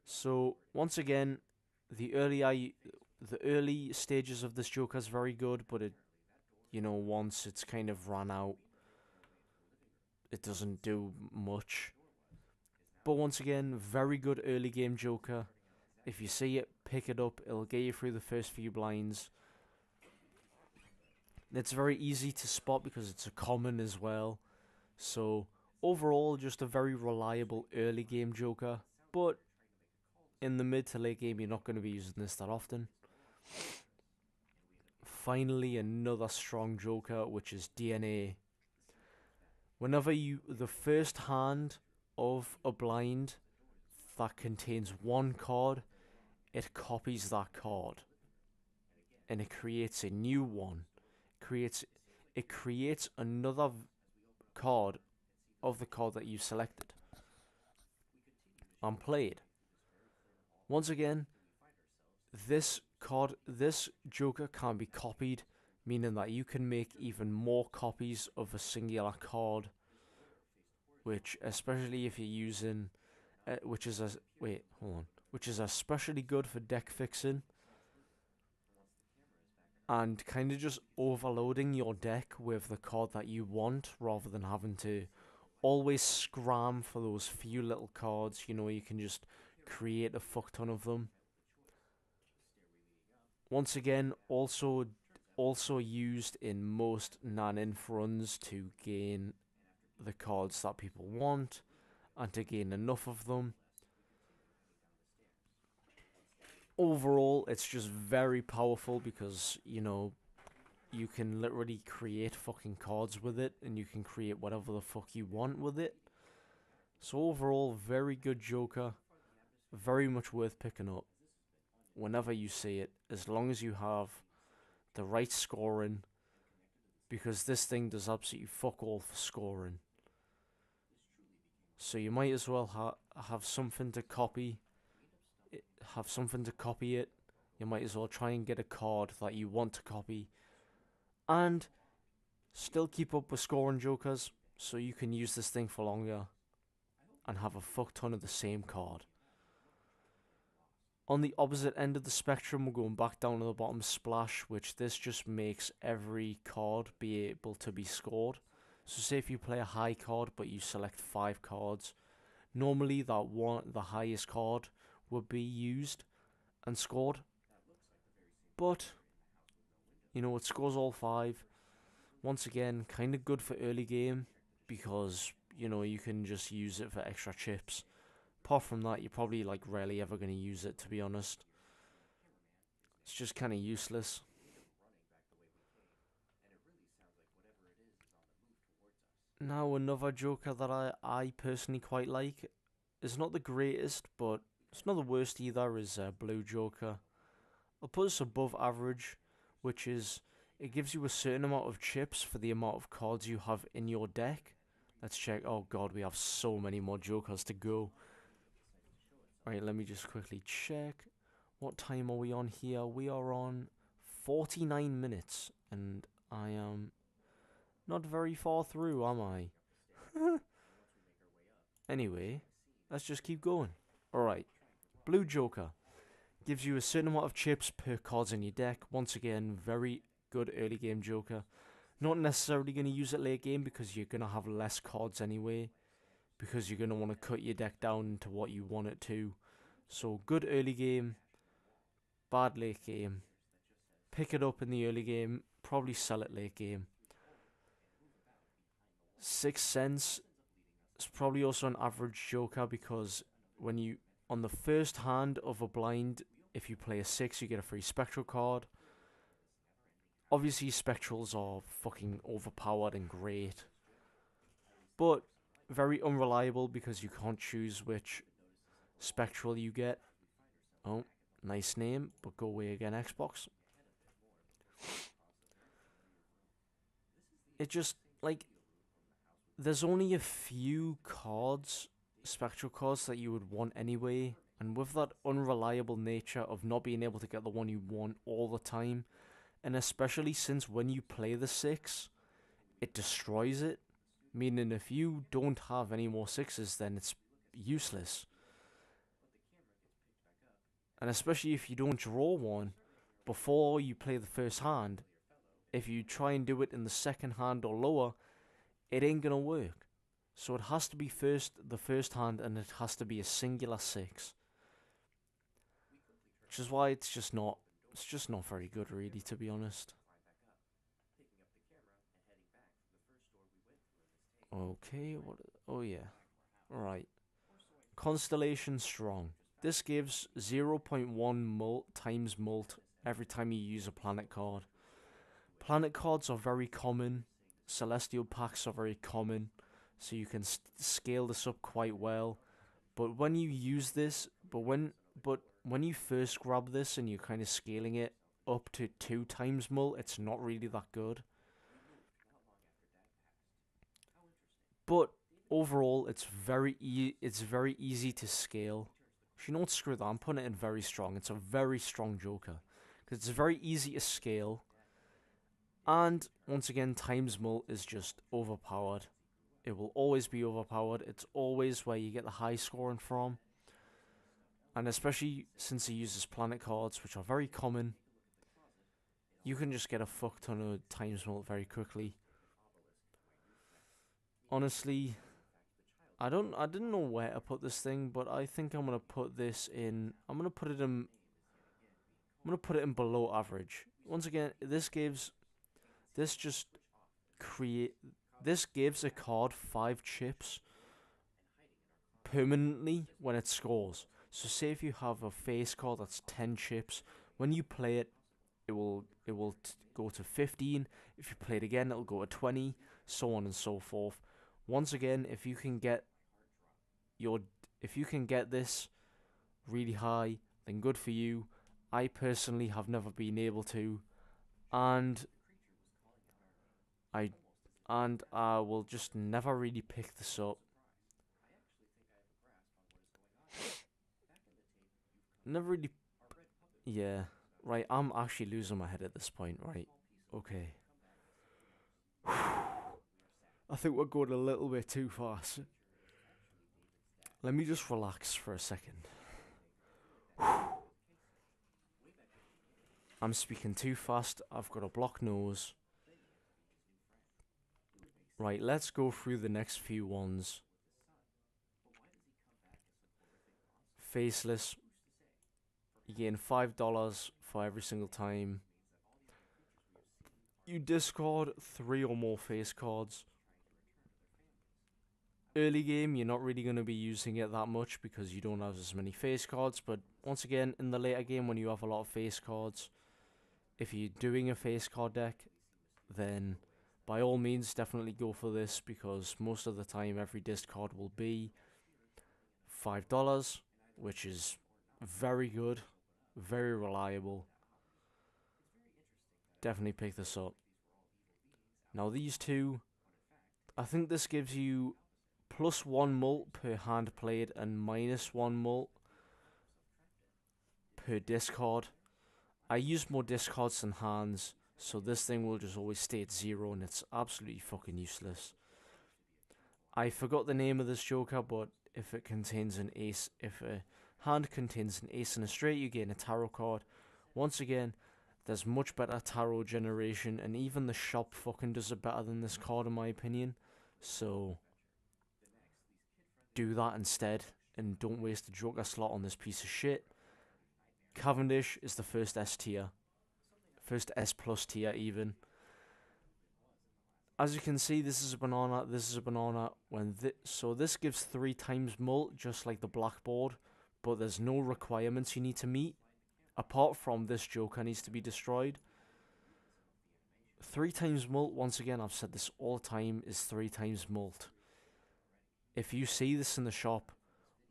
So once again, the early stages of this Joker is very good, but once it's kind of run out, it doesn't do much. But once again, very good early game Joker. If you see it, pick it up. It'll get you through the first few blinds. It's very easy to spot because it's a common as well. So overall, just a very reliable early game Joker. But in the mid to late game, you're not going to be using this that often. Finally, another strong Joker, which is DNA. Whenever the first hand of a blind that contains one card, it copies that card. And it creates a new one. It creates another card of the card that you selected and played. Once again, this Joker can be copied, meaning that you can make even more copies of a singular card, which, especially if you're using, which is especially good for deck fixing and kind of just overloading your deck with the card that you want rather than having to always scram for those few little cards. You can just create a fuck ton of them. Once again, also used in most nan-inf runs to gain the cards that people want and to gain enough of them. Overall, it's just very powerful because, you can literally create fucking cards with it and you can create whatever the fuck you want with it. So overall, very good Joker. Very much worth picking up whenever you see it, as long as you have the right scoring, because this thing does absolutely fuck all for scoring. So you might as well have something to copy. It. You might as well try and get a card that you want to copy, and still keep up with scoring Jokers, so you can use this thing for longer and have a fuck ton of the same card. On the opposite end of the spectrum, we're going back down to the bottom, Splash, which this just makes every card be able to be scored. So say if you play a high card but you select 5 cards, normally the highest card would be used and scored. But, it scores all 5. Once again, kind of good for early game because, you can just use it for extra chips. Apart from that, you're probably rarely ever going to use it, to be honest. It's just kind of useless. Now another Joker that I personally quite like is not the greatest, but it's not the worst either, is Blue Joker. I'll put this above average, which is it gives you a certain amount of chips for the amount of cards you have in your deck. Let's check. Oh god, we have so many more Jokers to go. Alright, let me just quickly check. What time are we on here? We are on 49 minutes, and I am not very far through, am I? Anyway, let's just keep going. Alright, Blue Joker gives you a certain amount of chips per cards in your deck. Once again, very good early game Joker. Not necessarily going to use it late game because you're going to have less cards anyway, because you're going to want to cut your deck down to what you want it to. So good early game, bad late game. Pick it up in the early game, probably sell it late game. 6 cents is probably also an average Joker because on the first hand of a blind, if you play a 6, you get a free spectral card. Obviously, spectrals are fucking overpowered and great, but very unreliable because you can't choose which spectral you get. Oh, nice name, but go away again, Xbox. It just, like, there's only a few cards, spectral cards, that you would want anyway, and with that unreliable nature of not being able to get the one you want all the time, and especially since when you play the 6, it destroys it, meaning if you don't have any more 6s, then it's useless. And especially if you don't draw one before you play the first hand, if you try and do it in the second hand or lower, it ain't gonna work. So it has to be the first hand, and it has to be a singular 6. Which is why it's just not very good, really, to be honest. Okay, what? Oh yeah, right. Constellation Strong. This gives 0.1 mult times mult every time you use a planet card. Planet cards are very common. Celestial packs are very common, so you can scale this up quite well. But when you use this, but when you first grab this and you're kind of scaling it up to 2 times mult, it's not really that good. But overall, it's very easy to scale. You know what? Screw that. I'm putting it in very strong. It's a very strong Joker because it's very easy to scale. And once again, times mult is just overpowered. It will always be overpowered. It's always where you get the high scoring from. And especially since he uses planet cards, which are very common, you can just get a fuck ton of times mult very quickly. Honestly, I didn't know where to put this thing, but I think I'm gonna put this in. I'm gonna put it in below average. Once again, this just create this gives a card 5 chips permanently when it scores. So say if you have a face card that's 10 chips, when you play it, it will go to 15. If you play it again, it'll go to 20, so on and so forth. Once again, your if you can get this really high, then good for you. I personally have never been able to, and I I will just never really pick this up. Never really, yeah. Right, I'm actually losing my head at this point. Right, okay. I think we're going a little bit too fast. Let me just relax for a second. I'm speaking too fast. I've got a blocked nose. Right, let's go through the next few ones. Faceless. You gain $5 for every single time you discard 3 or more face cards. Early game, you're not really going to be using it that much because you don't have as many face cards. But once again, in the later game, when you have a lot of face cards, if you're doing a face card deck, then by all means, definitely go for this because most of the time, every discard will be $5, which is very good, very reliable. Definitely pick this up. Now, these two, I think this gives you +1 mult per hand played and -1 mult per discard. I use more discards than hands, so this thing will just always stay at 0 and it's absolutely fucking useless. I forgot the name of this Joker, but if a hand contains an ace and a straight, you gain a tarot card. Once again, there's much better tarot generation, and even the shop fucking does it better than this card in my opinion. So do that instead, and don't waste the Joker slot on this piece of shit. Cavendish is the first S tier, first S plus tier even. As you can see, this is a banana. This is a banana. So this gives 3 times mult, just like the blackboard, but there's no requirements you need to meet apart from this Joker needs to be destroyed. 3 times mult, once again, I've said this all the time, is 3 times mult. If you see this in the shop,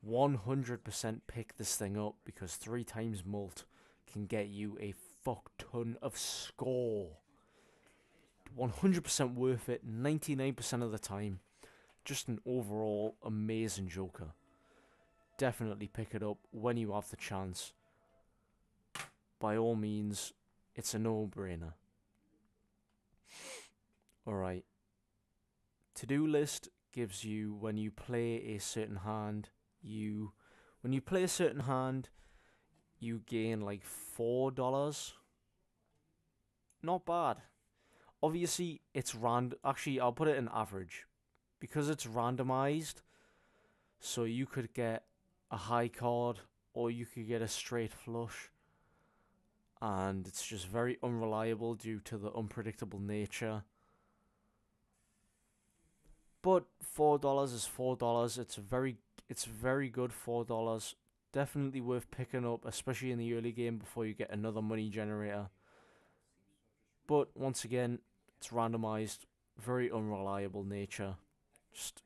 100% pick this thing up because 3 times mult can get you a fuck ton of score. 100% worth it, 99% of the time. Just an overall amazing Joker. Definitely pick it up when you have the chance. By all means, it's a no-brainer. Alright. To-do list gives you when you play a certain hand, you gain like $4. Not bad. Obviously, it's actually, I'll put it in average. Because it's randomized, so you could get a high card, or you could get a straight flush. And it's just very unreliable due to the unpredictable nature. But $4 is $4. It's very good $4. Definitely worth picking up, especially in the early game before you get another money generator. But once again, it's randomized, very unreliable nature. Just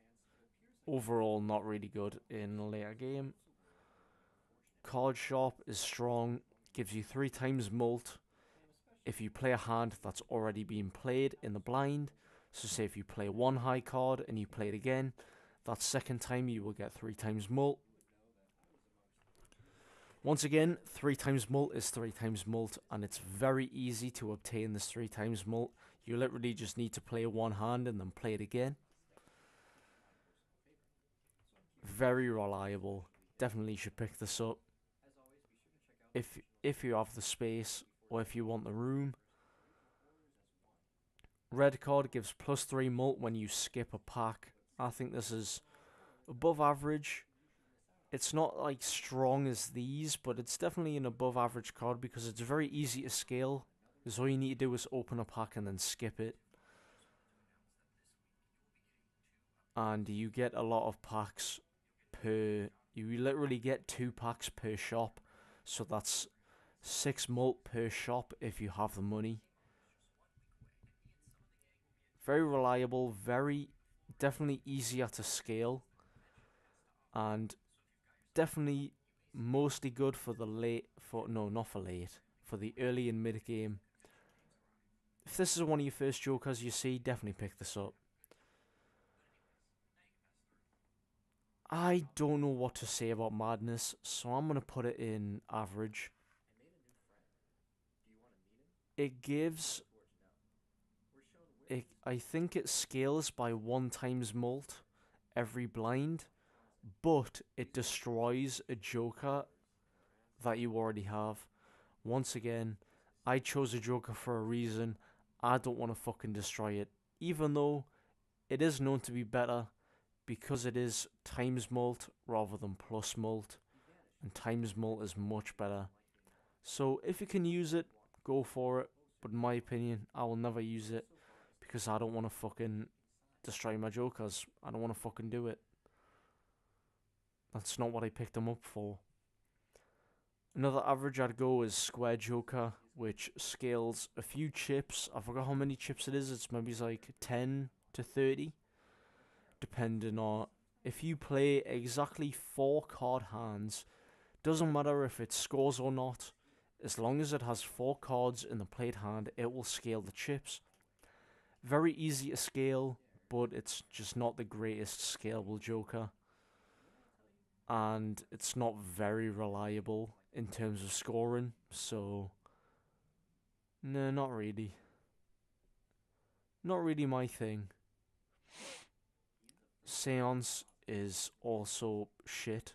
overall not really good in a later game. Card shop is strong, gives you 3 times mult if you play a hand that's already been played in the blind. So say if you play one high card and you play it again, that second time you will get 3 times mult. Once again, 3 times mult is 3 times mult, and it's very easy to obtain this 3 times mult. You literally just need to play one hand and then play it again. Very reliable. Definitely should pick this up. If you have the space or if you want the room. Red card gives +3 mult when you skip a pack. I think this is above average. It's not like strong as these, but it's definitely an above average card because it's very easy to scale. Because all you need to do is open a pack and then skip it. And you get a lot of packs per... You literally get 2 packs per shop. So that's 6 mult per shop if you have the money. Very reliable, definitely easier to scale. And definitely mostly good for the for the early and mid game. If this is one of your first Jokers you see, definitely pick this up. I don't know what to say about Madness, so I'm going to put it in average. It gives... I think it scales by 1 times mult every blind, but it destroys a Joker that you already have. Once again, I chose a Joker for a reason. I don't want to fucking destroy it. Even though it is known to be better because it is times mult rather than plus mult. And times mult is much better. So if you can use it, go for it. But in my opinion, I will never use it because I don't want to fucking destroy my Jokers. I don't want to fucking do it. That's not what I picked them up for. Another average I'd go is Square Joker, which scales a few chips. I forgot how many chips it is. It's maybe like 10 to 30. Depending on... If you play exactly 4 card hands, doesn't matter if it scores or not. As long as it has 4 cards in the played hand, it will scale the chips. Very easy to scale, but it's just not the greatest scalable Joker. And it's not very reliable in terms of scoring, so no, not really. Not really my thing. Seance is also shit.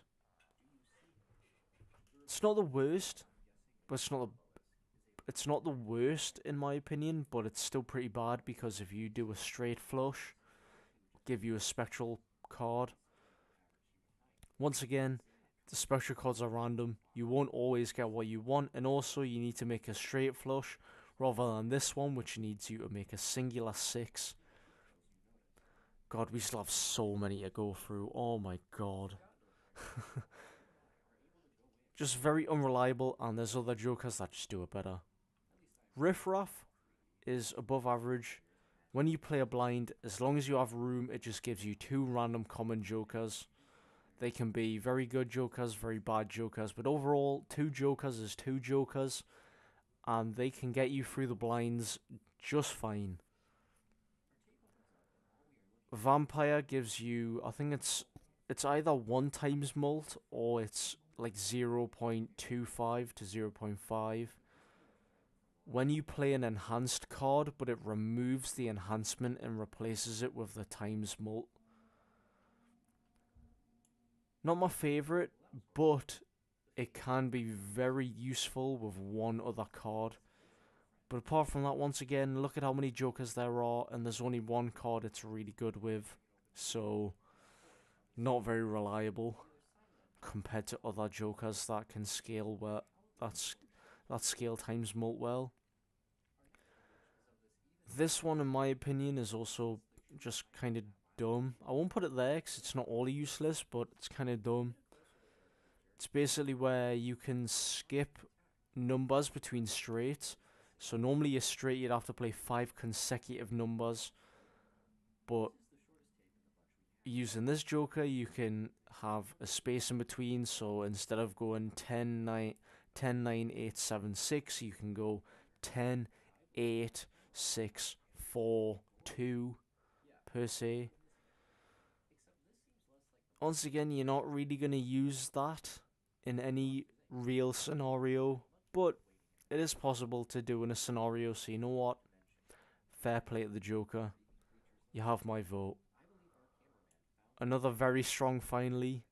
It's not the worst, but it's not the worst in my opinion, but it's still pretty bad because if you do a straight flush, give you a spectral card. Once again, the spectral cards are random. You won't always get what you want, and also you need to make a straight flush rather than this one, which needs you to make a singular 6. God, we still have so many to go through. Oh my god. Just very unreliable, and there's other Jokers that just do it better. Riff Raff is above average. When you play a blind, as long as you have room, it just gives you two random common jokers. They can be very good jokers, very bad jokers, but overall, two jokers is two jokers, and they can get you through the blinds just fine. Vampire gives you, I think it's either 1 times mult or it's like 0.25 to 0.5. When you play an enhanced card, but it removes the enhancement and replaces it with the times mult. Not my favourite, but it can be very useful with one other card. But apart from that, once again, look at how many jokers there are, and there's only one card it's really good with. So, not very reliable compared to other jokers that can scale well. That scale times mult well. This one, in my opinion, is also just kind of dumb. I won't put it there because it's not all useless, but it's kind of dumb. It's basically where you can skip numbers between straight. So normally a straight you'd have to play 5 consecutive numbers, but using this joker you can have a space in between. So instead of going 10 9 10 9 8 7 6, you can go 10 8 6 4 2 per se. Once again, you're not really going to use that in any real scenario, but it is possible to do in a scenario, so you know what? Fair play to the Joker. You have my vote. Another very strong finally,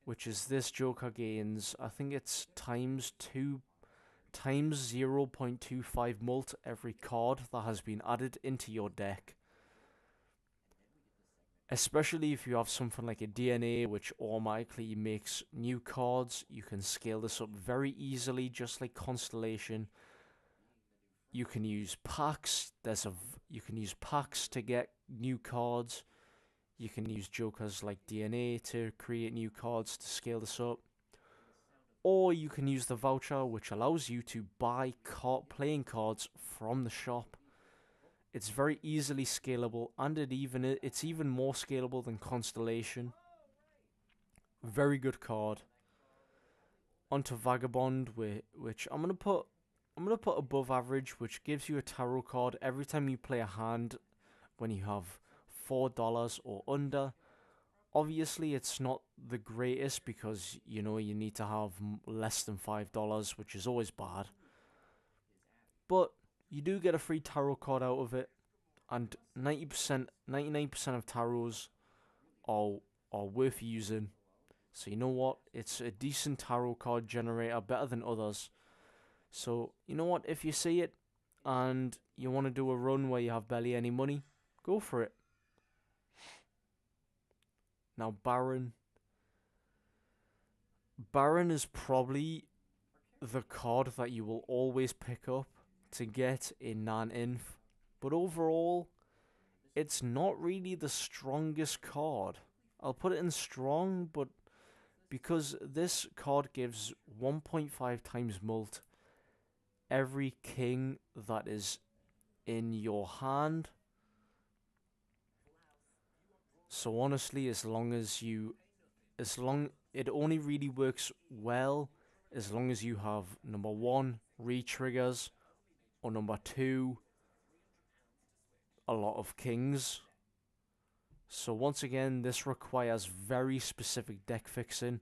which is this Joker gains, I think it's times 0.25 mult every card that has been added into your deck. Especially if you have something like a DNA, which automatically makes new cards, you can scale this up very easily, just like Constellation. You can use packs. You can use packs to get new cards. You can use jokers like DNA to create new cards to scale this up. Or you can use the voucher, which allows you to buy playing cards from the shop. It's very easily scalable, and it's even more scalable than Constellation. Very good card. Onto Vagabond, which I'm gonna put above average, which gives you a tarot card every time you play a hand when you have $4 or under. Obviously, it's not the greatest because you need to have less than $5, which is always bad. But you do get a free tarot card out of it, and 99% of tarots are worth using. So you know what? It's a decent tarot card generator, better than others. So you know what? If you see it and you want to do a run where you have barely any money, go for it. Now Baron is probably the card that you will always pick up to get in non-inf, but overall, it's not really the strongest card. I'll put it in strong, but because this card gives 1.5 times mult every king that is in your hand. So honestly, it only really works well as long as you have number 1 re-triggers, or number 2 a lot of kings. So once again, this requires very specific deck fixing,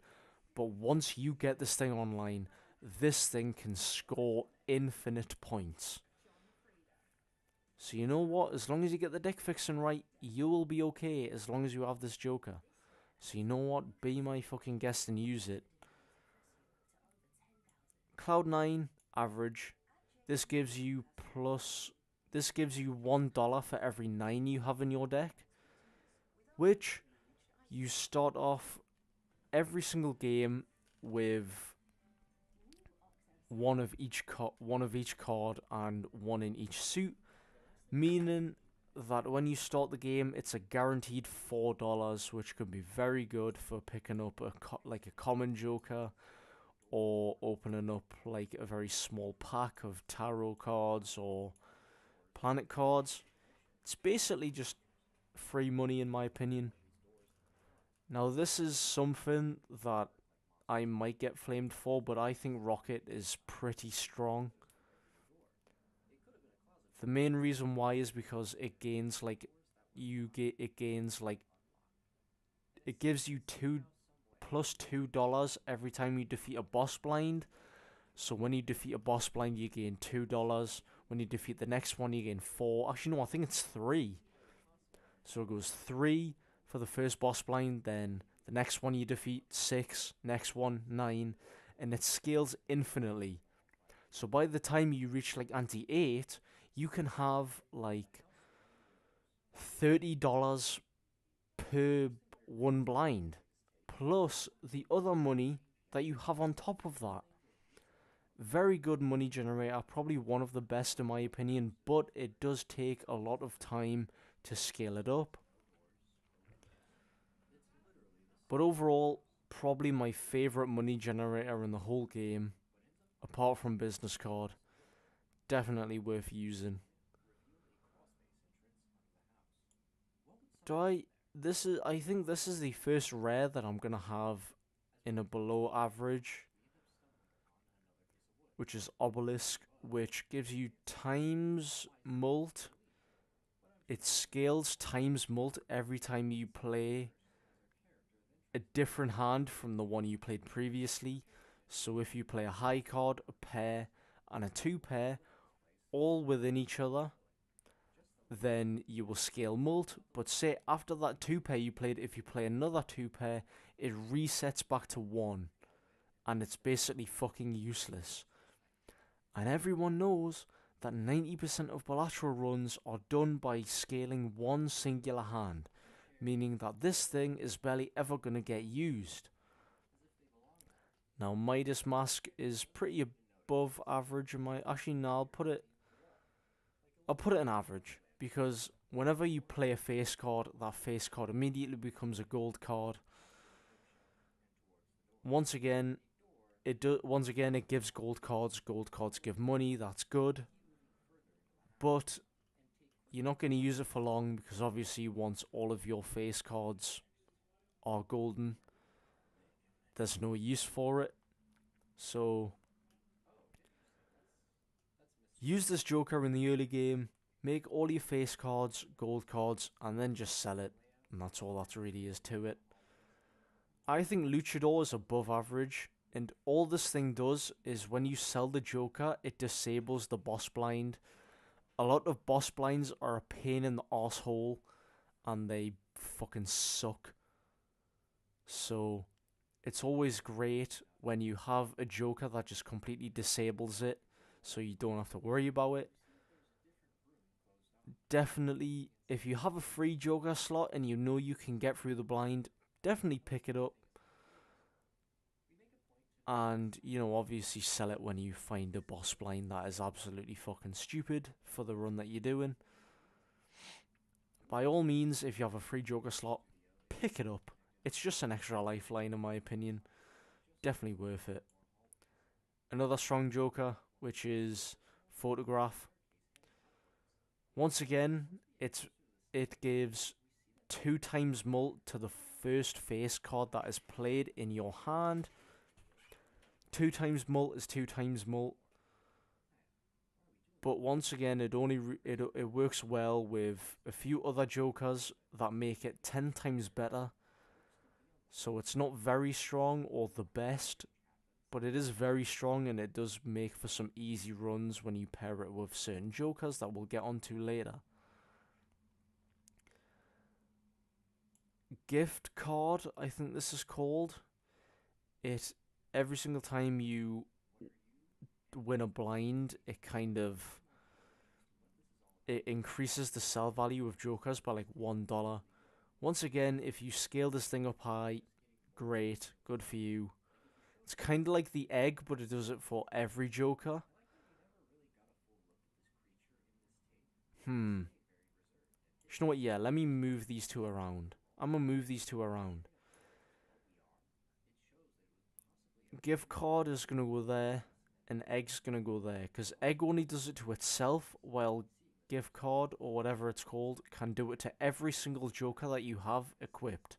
but once you get this thing online, this thing can score infinite points. So you know what? As long as you get the deck fixing right, you will be okay as long as you have this Joker. So you know what? Be my fucking guest and use it. Cloud9, average. This gives you $1 for every 9 you have in your deck, which you start off every single game with one of each card and one in each suit, meaning that when you start the game, it's a guaranteed $4, which could be very good for picking up a common Joker, or opening up like a very small pack of tarot cards, or Planet cards. It's basically just free money in my opinion. Now this is something that I might get flamed for, but I think Rocket is pretty strong. The main reason why is because it gains like it gains like it gives you $2 every time you defeat a boss blind. So when you defeat a boss blind, you gain $2. When you defeat the next one, you gain 4. Actually, no, I think it's 3. So it goes 3 for the first boss blind, then the next one you defeat 6, next one 9, and it scales infinitely. So by the time you reach like Ante 8, you can have like $30 per one blind, plus the other money that you have on top of that. Very good money generator, probably one of the best in my opinion, but it does take a lot of time to scale it up. But overall, probably my favourite money generator in the whole game, apart from business card. Definitely worth using. I think this is the first rare that I'm gonna have in a below average, which is Obelisk, which gives you times mult. It scales times mult every time you play a different hand from the one you played previously. So if you play a high card, a pair, and a 2 pair, all within each other, then you will scale mult. But say after that 2 pair you played, if you play another 2 pair, it resets back to 1. And it's basically fucking useless. And everyone knows that 90% of balatro runs are done by scaling one singular hand, meaning that this thing is barely ever going to get used. Now Midas Mask is pretty above average in my... Actually, no, I'll put it in average, because whenever you play a face card, that face card immediately becomes a gold card. Once again, it gives gold cards. Gold cards give money. That's good, but you're not going to use it for long, because obviously once all of your face cards are golden, there's no use for it. So use this Joker in the early game, make all your face cards gold cards, and then just sell it. And that's all that really is to it. I think Luchador is above average, and all this thing does is when you sell the Joker, it disables the boss blind. A lot of boss blinds are a pain in the arsehole, and they fucking suck. So it's always great when you have a Joker that just completely disables it, so you don't have to worry about it. Definitely, if you have a free Joker slot and you know you can get through the blind, definitely pick it up. And, obviously sell it when you find a boss blind that is absolutely fucking stupid for the run that you're doing. By all means, if you have a free Joker slot, pick it up. It's just an extra lifeline in my opinion. Definitely worth it. Another strong Joker, which is Photograph. Once again, it gives 2 times mult to the first face card that is played in your hand. 2 times mult is 2 times mult. But once again, it works well with a few other Jokers that make it 10 times better. So it's not very strong or the best, but it is very strong, and it does make for some easy runs when you pair it with certain Jokers that we'll get onto later. Gift card, I think this is called. Every single time you win a blind, it increases the sell value of Jokers by like $1. Once again, if you scale this thing up high, great, good for you. It's kind of like the egg, but it does it for every Joker. You know what? Yeah, let me move these two around. I'm gonna move these two around. Gift card is gonna go there, and egg's gonna go there, because egg only does it to itself, while gift card or whatever it's called can do it to every single Joker that you have equipped,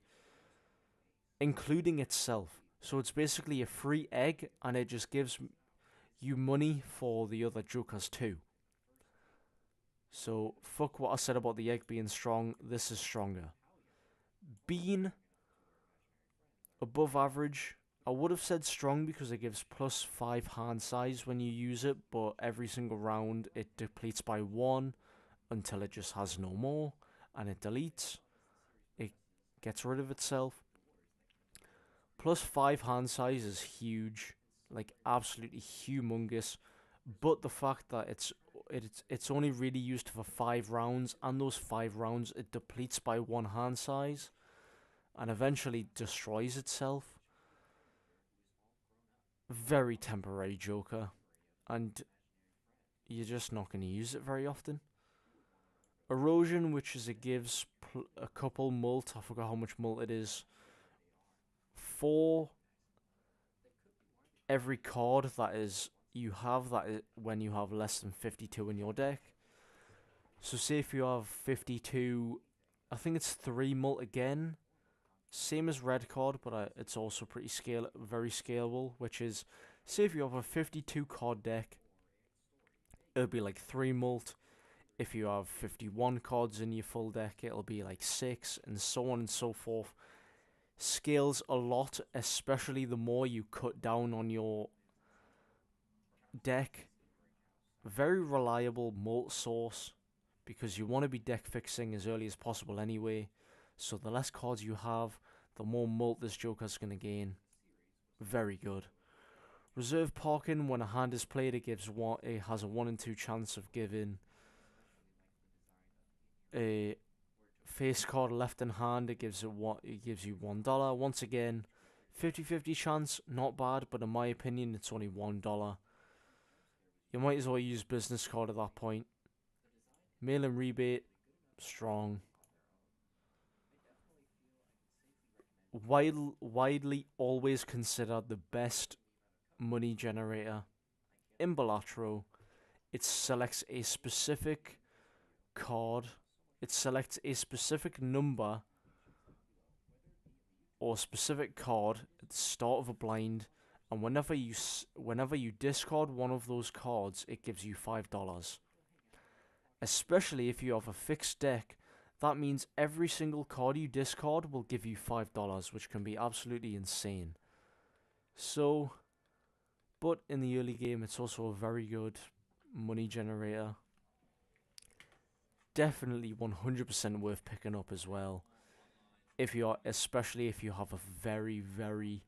including itself. So it's basically a free egg, and it just gives you money for the other Jokers too. So fuck what I said about the egg being strong. This is stronger. Being above average. I would have said strong because it gives +5 hand size when you use it, but every single round it depletes by 1 until it just has no more, and it deletes. It gets rid of itself. +5 hand size is huge, like absolutely humongous. But the fact that it's only really used for 5 rounds, and those 5 rounds it depletes by 1 hand size, and eventually destroys itself. Very temporary Joker, and you're just not going to use it very often. Erosion, which is it gives a couple mult. I forgot how much mult it is. For every card that is you have when you have less than 52 in your deck. So say if you have 52, I think it's 3 mult again. Same as red card, but it's also very scalable, which is, say if you have a 52 card deck, it'll be like 3 mult. If you have 51 cards in your full deck, it'll be like 6, and so on and so forth. Scales a lot, especially the more you cut down on your deck. Very reliable mult source, because you want to be deck fixing as early as possible anyway. So the less cards you have, the more mult this Joker's going to gain. Very good. Reserve parking, when a hand is played, it has a 1 in 2 chance of giving a face card left in hand. It gives you $1. Once again, 50-50 chance, not bad, but in my opinion, it's only $1. You might as well use business card at that point. Mail-in rebate, strong. Widely always considered the best money generator. In balatro, it selects a specific card. It selects a specific number or specific card at the start of a blind, and whenever you discard one of those cards, it gives you $5. Especially if you have a fixed deck, that means every single card you discard will give you $5, which can be absolutely insane. So, but in the early game, it's also a very good money generator. Definitely 100% worth picking up as well. Especially if you have a very, very,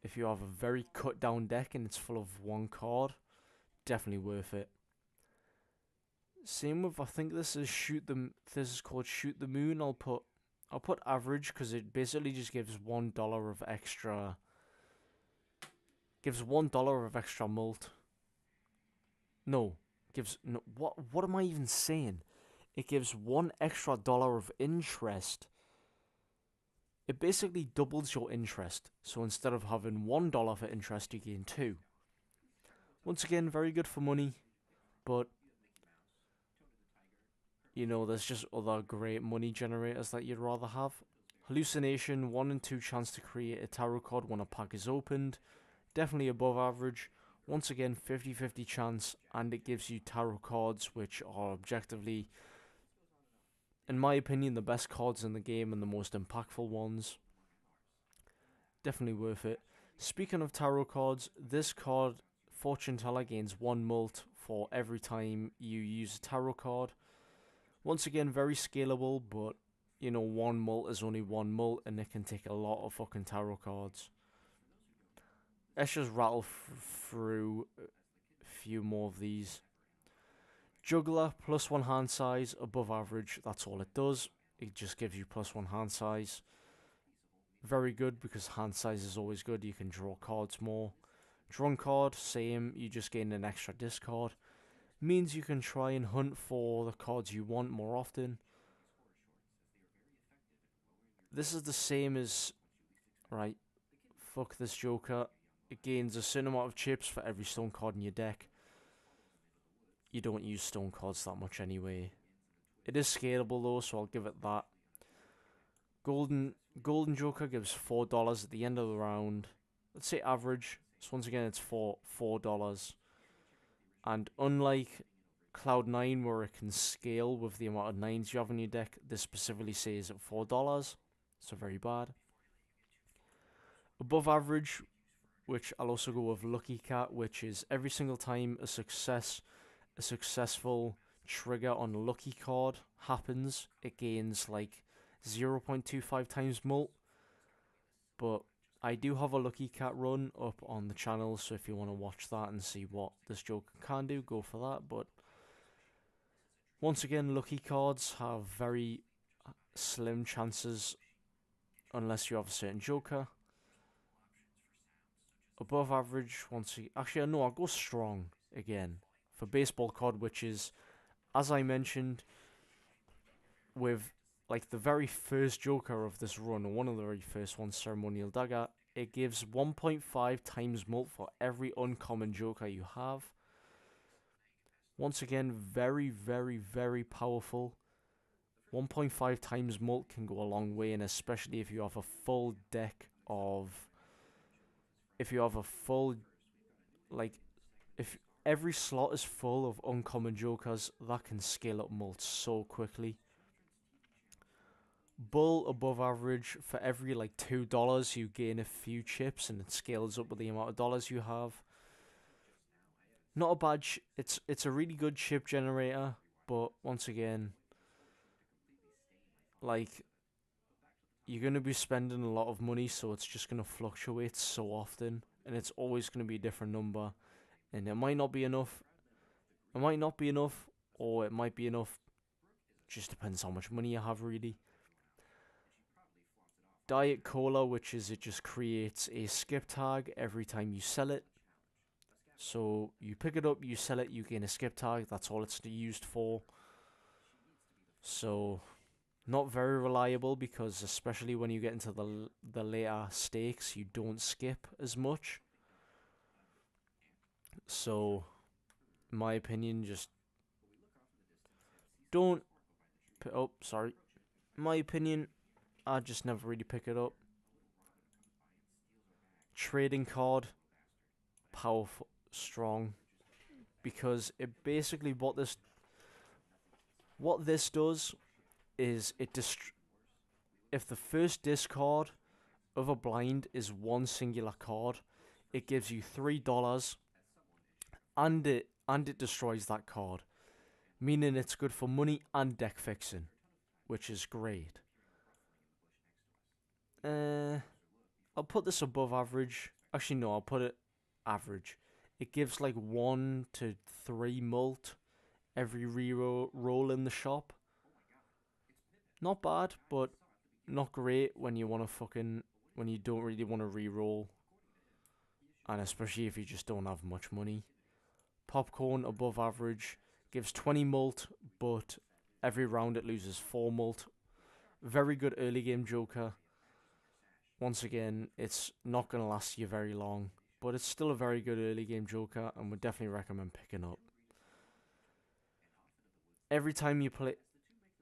if you have a very cut down deck and it's full of one card, definitely worth it. Same with, I think this is called Shoot the Moon. I'll put average because it basically just gives $1 of extra. Gives $1 of extra mult. What am I even saying? It gives $1 extra of interest. It basically doubles your interest. So instead of having $1 for interest, you gain 2. Once again, very good for money, but there's just other great money generators that you'd rather have. Hallucination, 1 in 2 chance to create a tarot card when a pack is opened. Definitely above average. Once again, 50-50 chance, and it gives you tarot cards, which are objectively, in my opinion, the best cards in the game and the most impactful ones. Definitely worth it. Speaking of tarot cards, this card, Fortune Teller, gains 1 mult for every time you use a tarot card. Once again, very scalable, but 1 mult is only 1 mult, and it can take a lot of fucking tarot cards. Let's just rattle through a few more of these. Juggler, +1 hand size, above average, that's all it does. It just gives you +1 hand size. Very good, because hand size is always good, you can draw cards more. Drawn card, same, you just gain an extra discard. Means you can try and hunt for the cards you want more often. This is the same as, right, fuck this Joker. It gains a certain amount of chips for every stone card in your deck. you don't use stone cards that much anyway. It is scalable though, so I'll give it that. Golden Golden Joker gives $4 at the end of the round. Let's say average. So once again, it's $4. And unlike Cloud9, where it can scale with the amount of nines you have in your deck, this specifically says at $4. So very bad. Above average, which I'll also go with Lucky Cat, which is every single time a successful trigger on a lucky card happens, it gains like 0.25 times mult. But I do have a Lucky Cat run up on the channel, so if you want to watch that and see what this Joker can do, go for that. But once again, lucky cards have very slim chances unless you have a certain Joker. Above average, actually, no, I'll go strong again for baseball card, which is, as I mentioned, with like the very first Joker of this run, or one of the very first ones, Ceremonial Dagger, it gives 1.5 times mult for every uncommon Joker you have. Once again, very, very, very powerful. 1.5 times mult can go a long way, and especially if you have a full deck of. If you have a full. Like, if every slot is full of uncommon Jokers, that can scale up mult so quickly. Bull above average, for every like $2 you gain a few chips, and it scales up with the amount of dollars you have. Not a bad it's a really good chip generator, but once again, like, you're going to be spending a lot of money, so it's just going to fluctuate so often, and it's always going to be a different number, and it might not be enough. It might not be enough, or it might be enough. Just depends how much money you have, really. Diet Cola, which is it just creates a skip tag every time you sell it. So you pick it up, you sell it, you gain a skip tag. That's all it's used for. So not very reliable, because especially when you get into the later stakes, you don't skip as much. So, in my opinion, just don't. Oh, sorry. In my opinion, I just never really pick it up. Trading card, powerful, strong, because it basically what this does is if the first discard of a blind is one singular card, it gives you $3, and it destroys that card, meaning it's good for money and deck fixing, which is great. I'll put this above average. Actually, no, I'll put it average. It gives like 1 to 3 mult every roll in the shop. Not bad, but not great when you want to when you don't really want to re-roll, and especially if you just don't have much money. Popcorn above average gives 20 mult, but every round it loses 4 mult. Very good early game Joker. Once again, it's not going to last you very long, but it's still a very good early game Joker, and would definitely recommend picking up. Every time you play...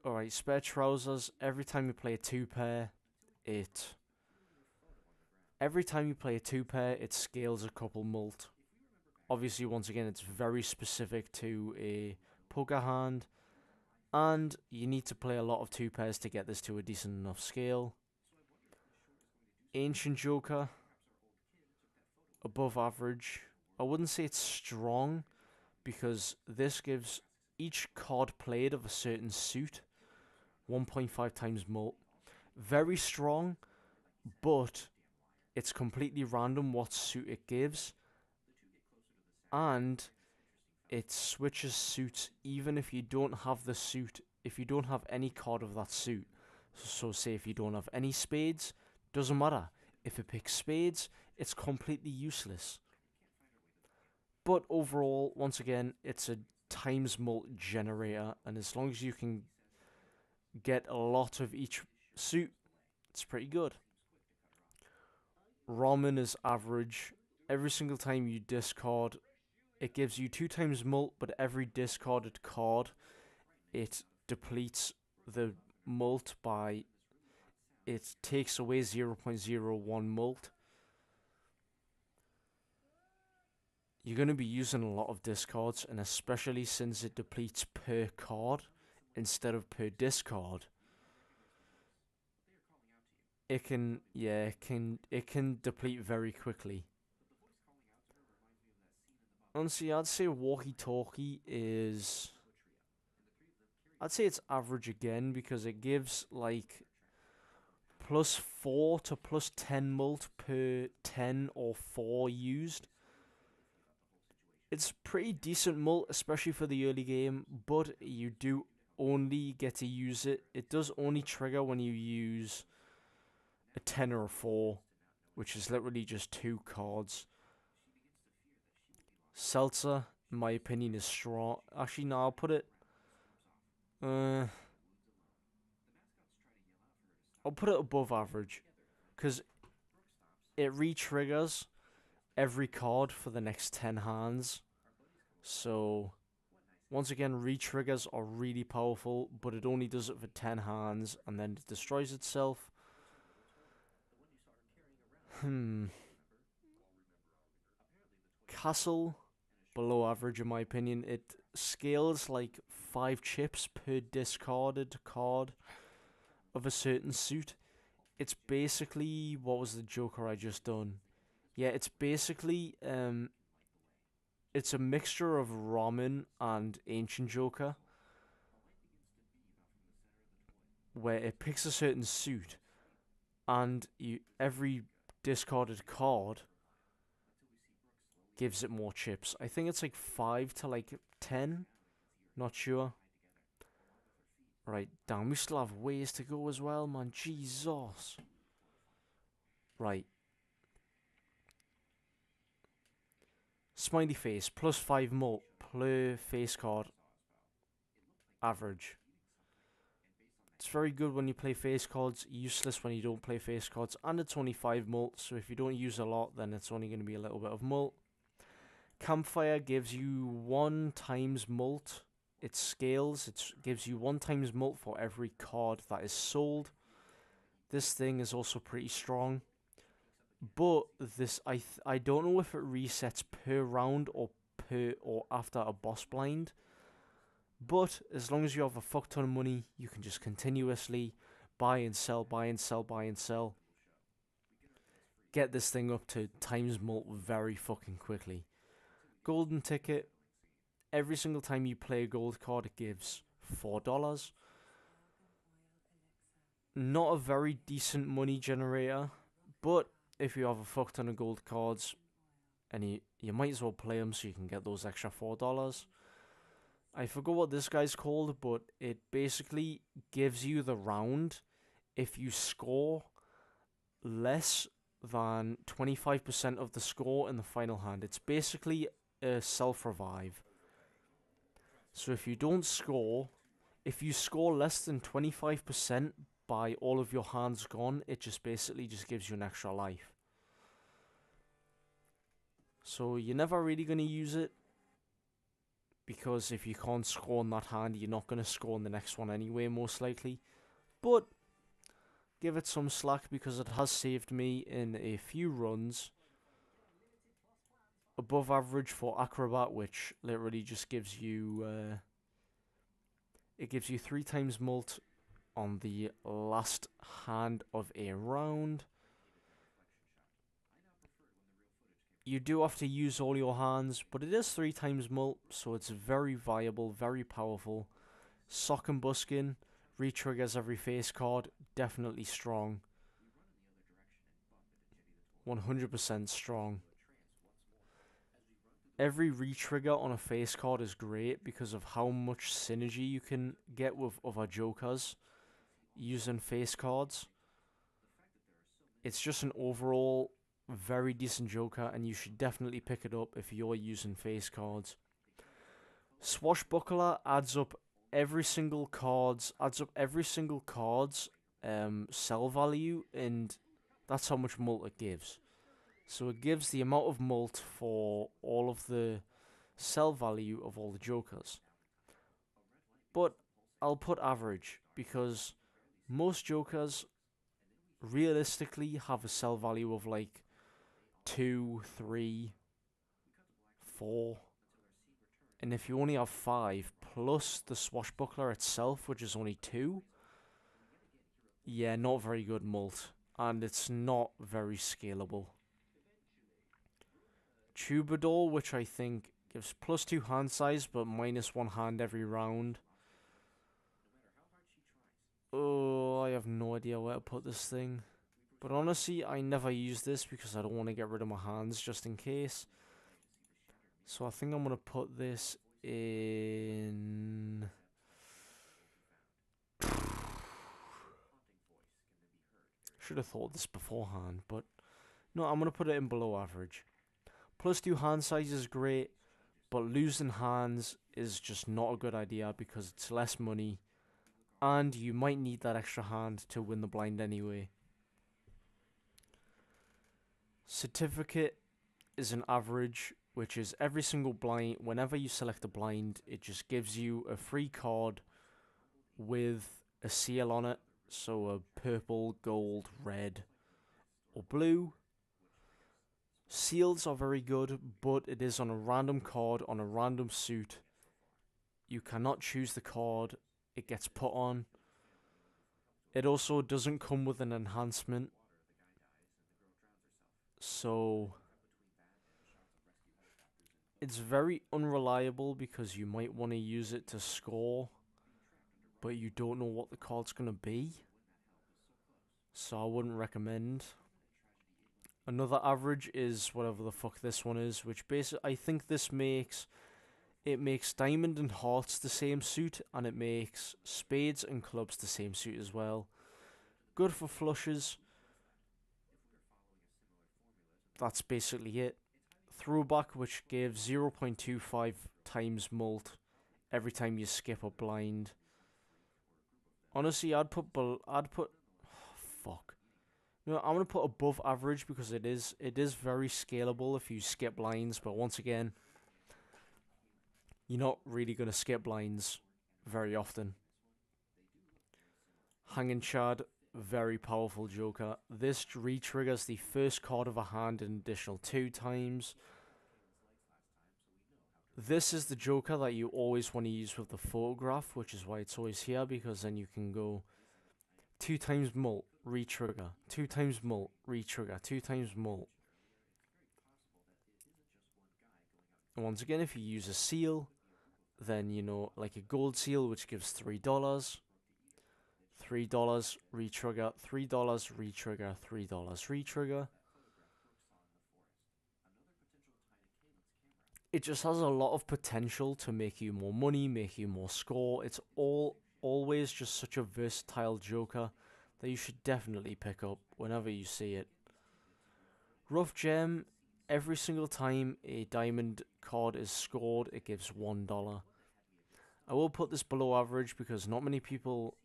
Alright, spare trousers. Every time you play a 2-pair, Every time you play a 2-pair, it scales a couple mult. Obviously, once again, it's very specific to a poker hand, and you need to play a lot of 2-pairs to get this to a decent enough scale. Ancient Joker, above average. I wouldn't say it's strong, because this gives each card played of a certain suit 1.5 times mult. Very strong, but it's completely random what suit it gives, and it switches suits even if you don't have the suit, if you don't have any card of that suit. So say if you don't have any spades, doesn't matter. If it picks spades, it's completely useless. But overall, once again, it's a times mult generator, and as long as you can get a lot of each suit, it's pretty good. Ramen is average. Every single time you discard It gives you 2 times mult, but every discarded card, it depletes the mult by, it takes away 0.01 mult. You're going to be using a lot of discards, and especially since it depletes per card instead of per discard, it can deplete very quickly. Honestly, I'd say walkie talkie is, I'd say it's average again, because it gives like +4 to +10 mult per 10 or 4 used. It's pretty decent mult, especially for the early game, but you do only get to use it. It does only trigger when you use a 10 or a 4, which is literally just 2 cards. Seltzer, in my opinion, is strong. Actually, no, I'll put it. Uh, I'll put it above average, because it re-triggers every card for the next 10 hands. So, once again, re-triggers are really powerful, but it only does it for 10 hands, and then it destroys itself. Castle, below average in my opinion. It scales like 5 chips per discarded card of a certain suit. It's basically, what was the Joker I just done? Yeah, it's basically it's a mixture of Ramen and Ancient Joker, where it picks a certain suit, and every discarded card gives it more chips. I think it's like 5 to like 10. Not sure. Right, damn, we still have ways to go as well, man. Jesus. Right. Smiley face, +5 mult per face card. Average. It's very good when you play face cards, useless when you don't play face cards, and it's only 5 mult, so if you don't use a lot, then it's only going to be a little bit of mult. Campfire gives you 1 times mult. It scales, it gives you 1 times mult for every card that is sold. This thing is also pretty strong. But this, I don't know if it resets per round or after a boss blind. But as long as you have a fuck ton of money, you can just continuously buy and sell, buy and sell, buy and sell. Get this thing up to times mult very fucking quickly. Golden ticket. Every single time you play a gold card, it gives $4. Not a very decent money generator, but if you have a fuck ton of gold cards, and you might as well play them so you can get those extra $4. I forgot what this guy's called, but it basically gives you the round if you score less than 25% of the score in the final hand. It's basically a self-revive. So if you don't score, if you score less than 25% by all of your hands gone, it just basically just gives you an extra life. So you're never really going to use it, because if you can't score in that hand, you're not going to score in the next one anyway, most likely. But give it some slack, because it has saved me in a few runs. Above average for Acrobat, which literally just gives you it gives you 3 times mult on the last hand of a round. You do have to use all your hands, but it is 3 times mult, so it's very viable, very powerful. Sock and Buskin, re-triggers every face card, definitely strong. 100% strong. Every re-trigger on a face card is great because of how much synergy you can get with other jokers using face cards. It's just an overall very decent joker, and you should definitely pick it up if you're using face cards. Swashbuckler adds up every single card's sell value, and that's how much mult it gives. So it gives the amount of mult for all of the sell value of all the jokers. But I'll put average because most jokers realistically have a sell value of like 2, 3, 4. And if you only have 5 plus the swashbuckler itself, which is only 2, yeah, not very good mult. And it's not very scalable. Troubadour, which I think gives +2 hand size but -1 hand every round. Oh, I have no idea where to put this thing. But honestly, I never use this because I don't want to get rid of my hands just in case. So I think I'm going to put this in... Should have thought this beforehand, but no, I'm going to put it in below average. +2 hand size is great, but losing hands is just not a good idea because it's less money, and you might need that extra hand to win the blind anyway. Certificate is an average, which is every single blind, whenever you select a blind, it just gives you a free card with a seal on it, so a purple, gold, red, or blue. Seals are very good, but it is on a random card on a random suit. You cannot choose the card it gets put on. It also doesn't come with an enhancement, so it's very unreliable because you might want to use it to score, but you don't know what the card's going to be, so I wouldn't recommend. Another average is whatever the fuck this one is, which basically I think this makes diamond and hearts the same suit, and it makes spades and clubs the same suit as well. Good for flushes. That's basically it. Throwback, which gives 0.25 times mult every time you skip a blind. Honestly, fuck. No, I'm gonna put above average because it is very scalable if you skip blinds, but once again, you're not really gonna skip blinds very often. Hanging Chad, very powerful joker. This re-triggers the first card of a hand an additional 2 times. This is the joker that you always want to use with the photograph, which is why it's always here, because then you can go 2 times mult, re-trigger, 2 times mult, re-trigger, 2 times mult. And once again, if you use a seal, then, you know, like a gold seal, which gives $3, $3 re-trigger, $3 re-trigger, $3 re-trigger. It just has a lot of potential to make you more money, make you more score. It's always just such a versatile joker that you should definitely pick up whenever you see it. Rough Gem, every single time a diamond card is scored, it gives $1. I will put this below average because not many people...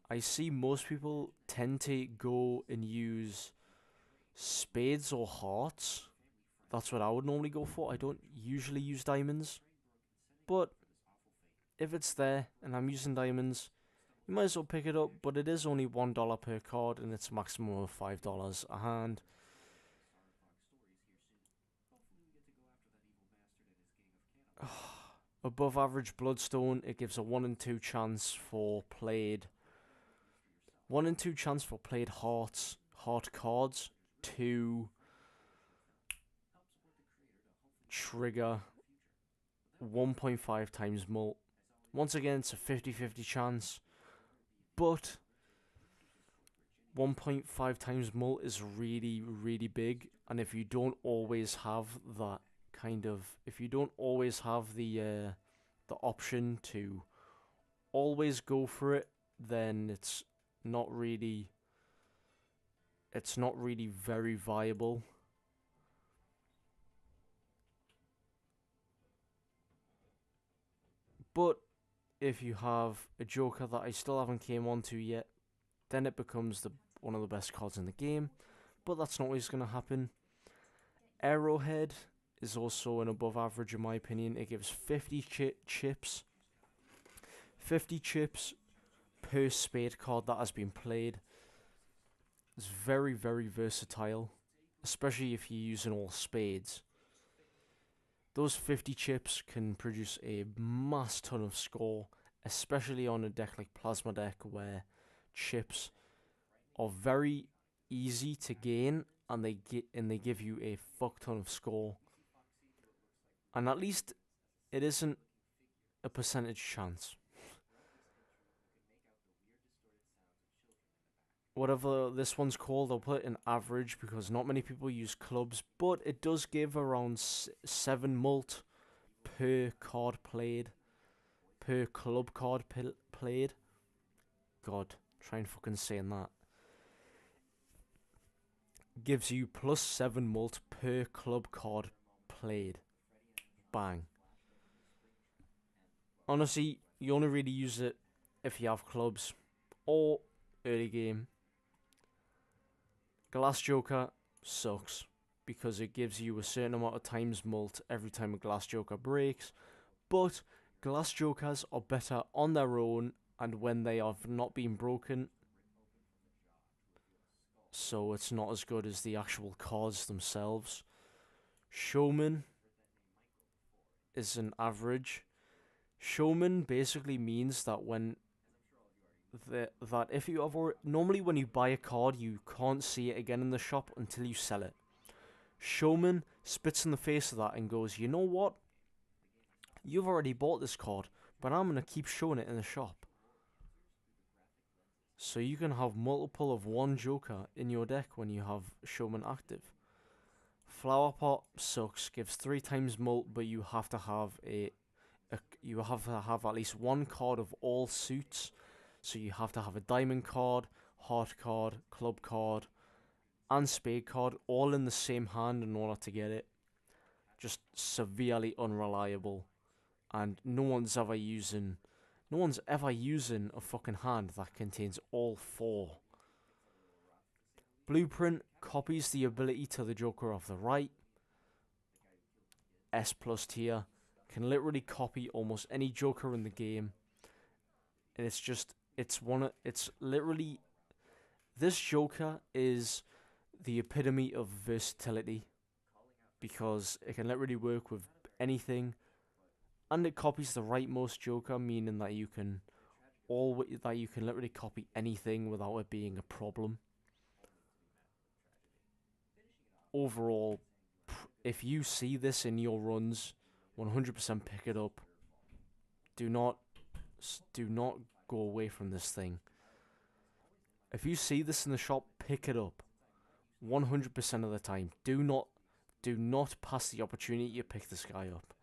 I see most people tend to go and use spades or hearts. That's what I would normally go for. I don't usually use diamonds. But if it's there and I'm using diamonds, you might as well pick it up. But it is only $1 per card and it's a maximum of $5 a hand. Above average Bloodstone, it gives a 1 in 2 chance for played. 1 in 2 chance for played heart cards to trigger 1.5 times mult. Once again, it's a 50-50 chance, but 1.5 times mult is really, really big, and if you don't always have that if you don't always have the option to always go for it, then it's not really very viable. But if you have a joker that I still haven't came onto yet, then it becomes one of the best cards in the game. But that's not always going to happen. Arrowhead is also an above average in my opinion. It gives 50 chips. 50 chips per spade card that has been played. It's very, very versatile, especially if you're using all spades. Those 50 chips can produce a mass ton of score, especially on a deck like Plasma Deck, where chips are very easy to gain and they give you a fuck ton of score. And at least it isn't a percentage chance. Whatever this one's called, I'll put it in average because not many people use clubs, but it does give around 7 mult per card played, per club card played. God, try and fucking saying that. Gives you plus 7 mult per club card played. Bang. Honestly, you only really use it if you have clubs or early game. Glass Joker sucks because it gives you a certain amount of times mult every time a Glass Joker breaks, but Glass Jokers are better on their own and when they have not been broken, so it's not as good as the actual cards themselves. Showman is an average. Showman basically means that that if you have normally when you buy a card you can't see it again in the shop until you sell it. Showman spits in the face of that and goes, you know what? You've already bought this card, but I'm gonna keep showing it in the shop. So you can have multiple of one Joker in your deck when you have Showman active. Flower Pot sucks, gives 3 times mult, but you have to have at least one card of all suits. So you have to have a diamond card, heart card, club card, and spade card all in the same hand in order to get it. Just severely unreliable, and no one's ever using a fucking hand that contains all 4. Blueprint copies the ability to the Joker off the right. S plus tier can literally copy almost any Joker in the game, and it's literally, this Joker is the epitome of versatility because it can literally work with anything, and it copies the rightmost Joker, meaning that you can literally copy anything without it being a problem. Overall, if you see this in your runs, 100% pick it up. Do not go away from this thing. If you see this in the shop, pick it up. 100% of the time. Do not pass the opportunity to pick this guy up.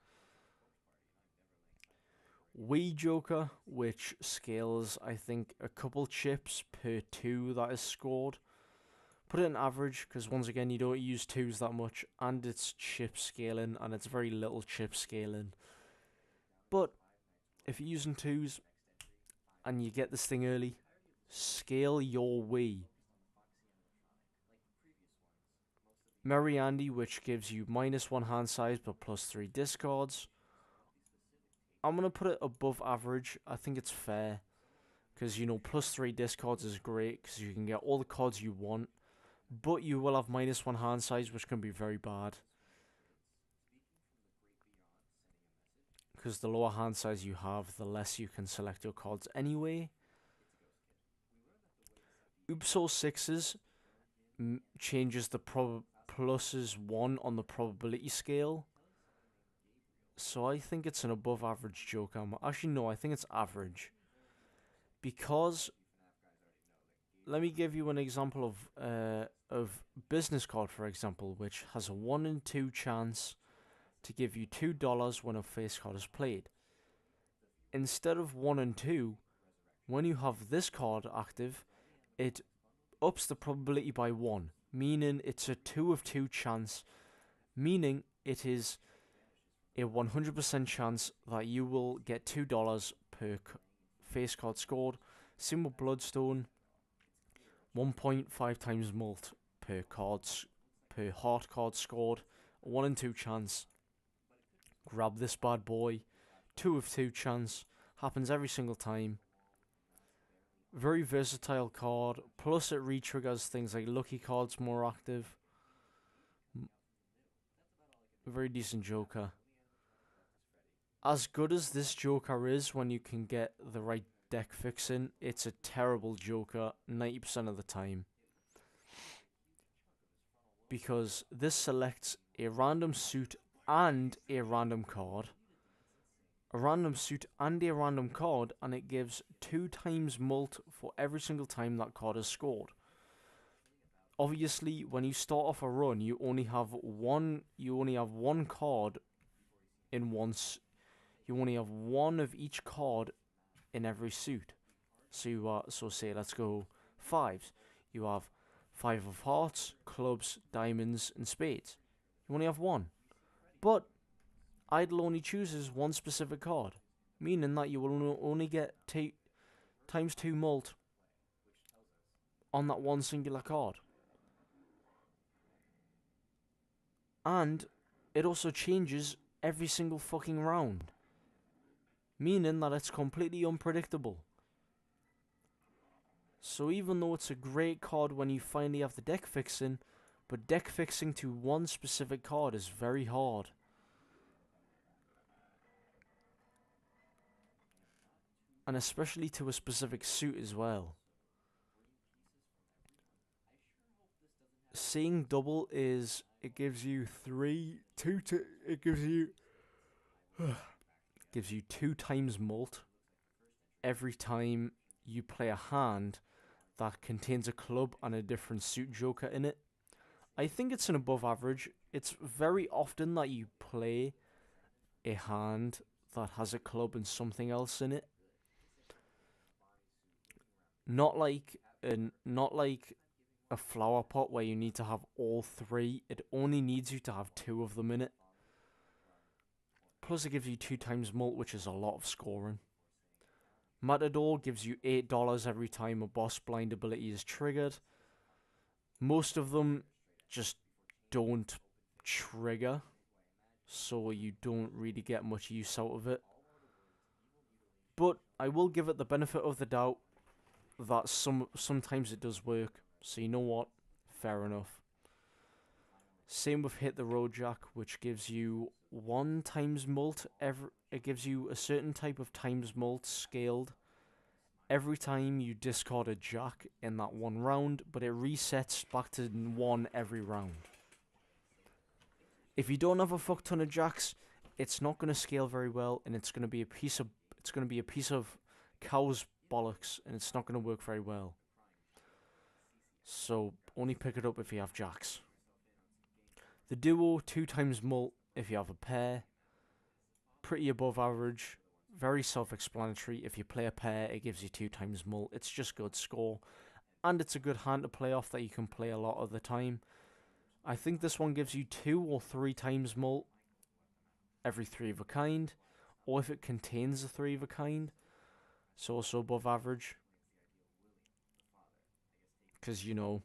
Wii Joker, which scales, I think, a couple chips per 2 that is scored. Put it in average, because once again, you don't use 2s that much, and it's chip scaling, and it's very little chip scaling. But if you're using 2s, and you get this thing early, scale your Wii. Merry Andy, which gives you -1 hand size, but +3 discards. I'm going to put it above average. I think it's fair. Because, +3 discards is great. Because you can get all the cards you want. But you will have -1 hand size, which can be very bad. Because the lower hand size you have, the less you can select your cards anyway. Oopsal 6s changes the +1 on the probability scale. So I think it's an above average Joker. Actually, no, I think it's average. Because, let me give you an example of Business Card, for example, which has a 1 in 2 chance to give you $2 when a face card is played. Instead of 1 in 2, when you have this card active, it ups the probability by 1, meaning it's a 2 of 2 chance, meaning it is a 100% chance that you will get $2 per face card scored. Same with Bloodstone, 1.5 times mult per heart card scored, A 1 in 2 chance. Grab this bad boy. 2 of 2 chance. Happens every single time. Very versatile card. Plus it re-triggers things like lucky cards more active. Very decent joker. As good as this joker is when you can get the right deck fixing, it's a terrible joker 90% of the time. Because this selects a random suit and a random card. A random suit and a random card, and it gives 2 times mult for every single time that card is scored. Obviously, when you start off a run, you only have one card in you only have one of each card in every suit. So say let's go 5s. You have 5 of hearts, clubs, diamonds, and spades. You only have one. But Idle only chooses one specific card, meaning that you will only get times 2 mult on that one singular card. And it also changes every single fucking round, meaning that it's completely unpredictable. So even though it's a great card when you finally have the deck fixing, but deck fixing to one specific card is very hard. And especially to a specific suit as well. Seeing double is, it gives you gives you 2 times mult every time you play a hand that contains a club and a different suit joker in it. I think it's an above average. It's very often that you play a hand that has a club and something else in it. Not like a flower pot where you need to have all 3. It only needs you to have 2 of them in it. Plus it gives you 2 times mult, which is a lot of scoring. Matador gives you $8 every time a boss blind ability is triggered. Most of them just don't trigger, so you don't really get much use out of it. But I will give it the benefit of the doubt that sometimes it does work. So you know what? Fair enough. Same with Hit the Road Jack, which gives you 1 times mult it gives you a certain type of times mult scaled every time you discard a jack in that one round, but it resets back to 1 every round. If you don't have a fuck ton of jacks, it's not going to scale very well, and it's going to be a piece of cow's bollocks, and it's not going to work very well. So only pick it up if you have jacks. The duo, 2 times mult if you have a pair. Pretty above average. Very self-explanatory. If you play a pair, it gives you 2 times mult. It's just good score. And it's a good hand to play off that you can play a lot of the time. I think this one gives you 2 or 3 times mult every 3 of a kind. Or if it contains a 3 of a kind. It's also above average. Because, you know,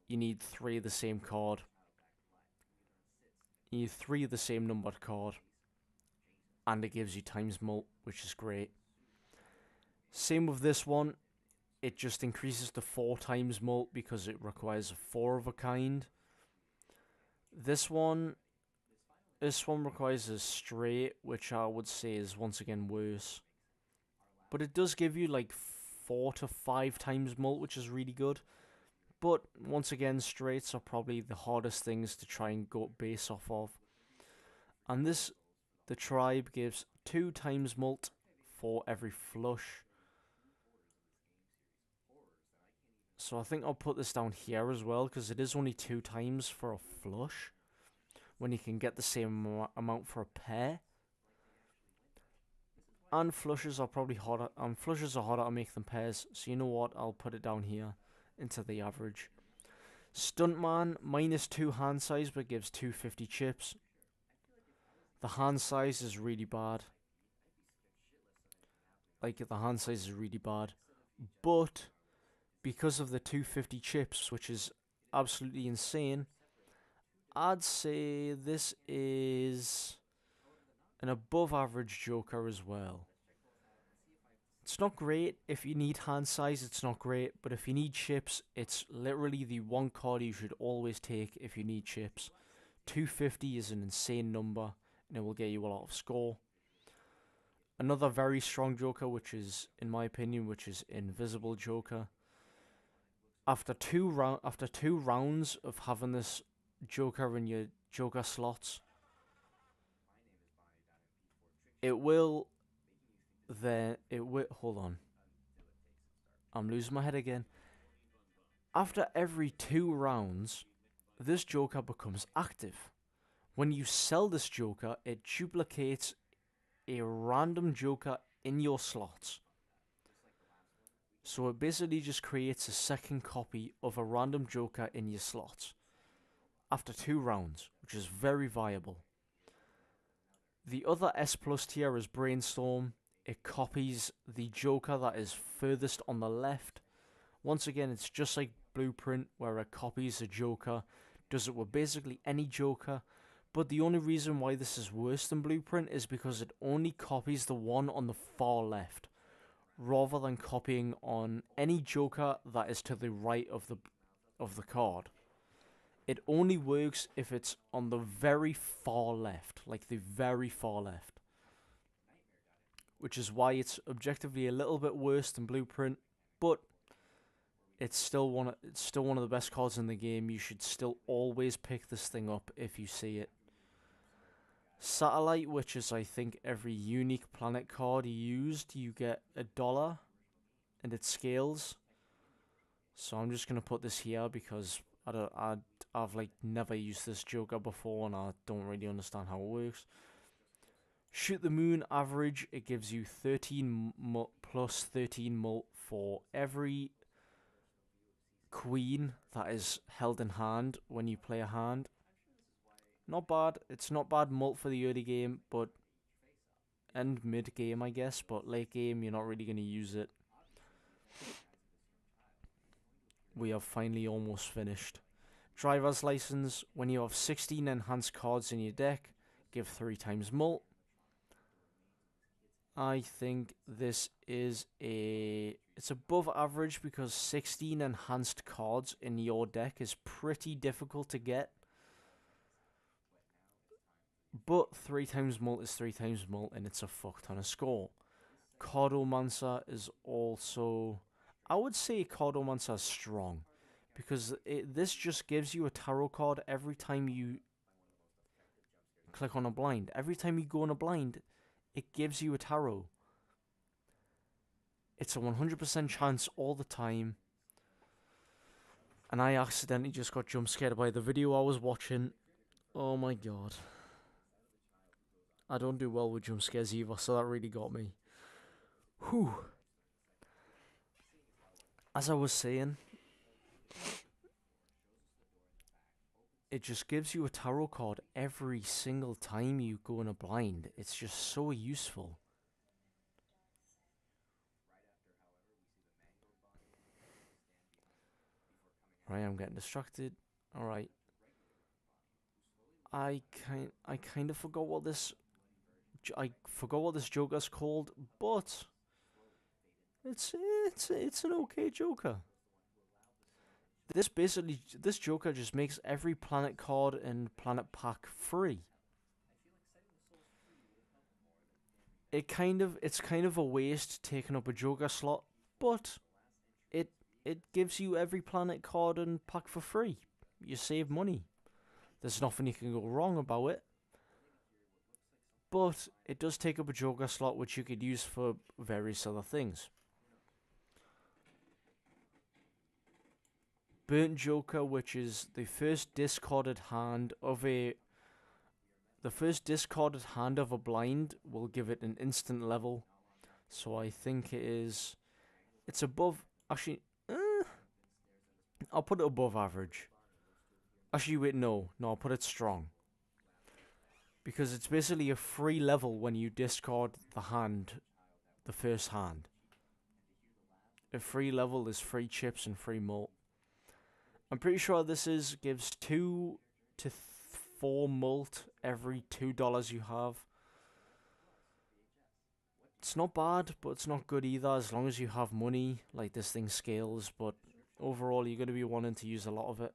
you need 3 of the same card. You need 3 of the same numbered card. And it gives you times mult, which is great. Same with this one. It just increases to 4 times mult because it requires a 4 of a kind. This one requires a straight, which I would say is once again worse. But it does give you like 4 to 5 times mult, which is really good. But once again, straights are probably the hardest things to try and go base off of. And the tribe gives 2 times mult for every flush. So I think I'll put this down here as well, because it is only 2 times for a flush, when you can get the same amount for a pair. And flushes are probably harder. Flushes are harder to make than pairs. So you know what? I'll put it down here into the average. Stuntman, -2 hand size, but gives 250 chips. The hand size is really bad. The hand size is really bad. But because of the 250 chips, which is absolutely insane, I'd say this is an above average Joker as well. It's not great. If you need hand size, it's not great. But if you need chips, it's literally the one card you should always take if you need chips. 250 is an insane number, and it will get you a lot of score. Another very strong Joker, which is, in my opinion, which is Invisible Joker. After two rounds of having this Joker in your Joker slots, hold on. I'm losing my head again. After every 2 rounds, this Joker becomes active. When you sell this Joker, it duplicates a random Joker in your slots. So it basically just creates a second copy of a random Joker in your slots after 2 rounds, which is very viable. The other S plus tier is Brainstorm. It copies the Joker that is furthest on the left. Once again, it's just like Blueprint, where it copies a Joker, does it with basically any Joker. But the only reason why this is worse than Blueprint is because it only copies the one on the far left, rather than copying on any Joker that is to the right of the card. It only works if it's on the very far left, like the very far left. Which is why it's objectively a little bit worse than Blueprint, but it's still one of the best cards in the game. You should still always pick this thing up if you see it. Satellite, which is I think every unique planet card you used, you get $1, and it scales. So I'm just gonna put this here because I've like never used this Joker before and I don't really understand how it works. Shoot the Moon average, it gives you 13 plus 13 mult for every queen that is held in hand when you play a hand. Not bad. It's not bad mult for the early game, but and mid game I guess, but late game you're not really going to use it. We have finally almost finished. Driver's license, when you have 16 enhanced cards in your deck, give 3 times mult. I think this is it's above average because 16 enhanced cards in your deck is pretty difficult to get. But 3 times mult is 3 times mult and it's a fuck ton of score. Cardomancer is also, I would say Cardomancer is strong because this just gives you a tarot card every time you click on a blind. Every time you go on a blind, it gives you a tarot. It's a 100% chance all the time. And I accidentally just got jump scared by the video I was watching. Oh my god. I don't do well with jump scares either, so that really got me. Whew. As I was saying, it just gives you a tarot card every single time you go in a blind. It's just so useful. Right, I'm getting distracted. Alright. I kind of forgot what this Joker's called, but it's an okay Joker. This Joker just makes every planet card and planet pack free. It's kind of a waste taking up a Joker slot, but it gives you every planet card and pack for free. You save money. There's nothing you can go wrong about it. But it does take up a Joker slot which you could use for various other things. Burnt Joker, which is the first discarded hand of a blind, will give it an instant level. So I think it's above, actually, I'll put it above average. Actually, wait, no, I'll put it strong. Because it's basically a free level when you discard the first hand. A free level is free chips and free mult. I'm pretty sure this gives 2 to 4 mult every $2 you have. It's not bad, but it's not good either as long as you have money. Like, this thing scales, but overall you're going to be wanting to use a lot of it.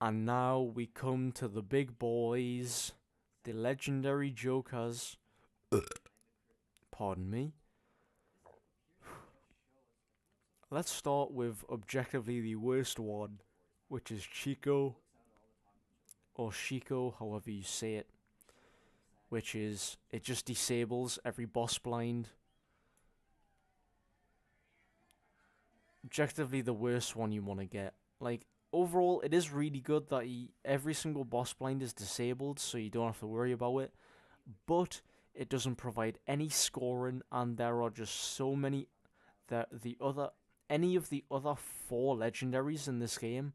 And now we come to the big boys, the legendary jokers. Pardon me. Let's start with objectively the worst one, which is Chico, or Chico, however you say it. Which is, it just disables every boss blind. Objectively the worst one you want to get. Like, overall, it is really good that every single boss blind is disabled, so you don't have to worry about it. But it doesn't provide any scoring, and there are just so many that any of the other 4 legendaries in this game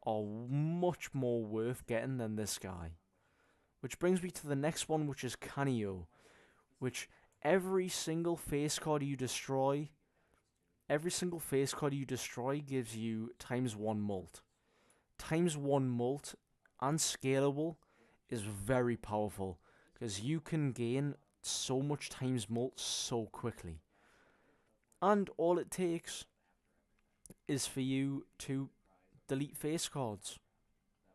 are much more worth getting than this guy. Which brings me to the next one, which is Canio, which every single face card you destroy gives you ×1 mult. ×1 mult and scalable is very powerful, because you can gain so much times mult so quickly. And all it takes is for you to delete face cards,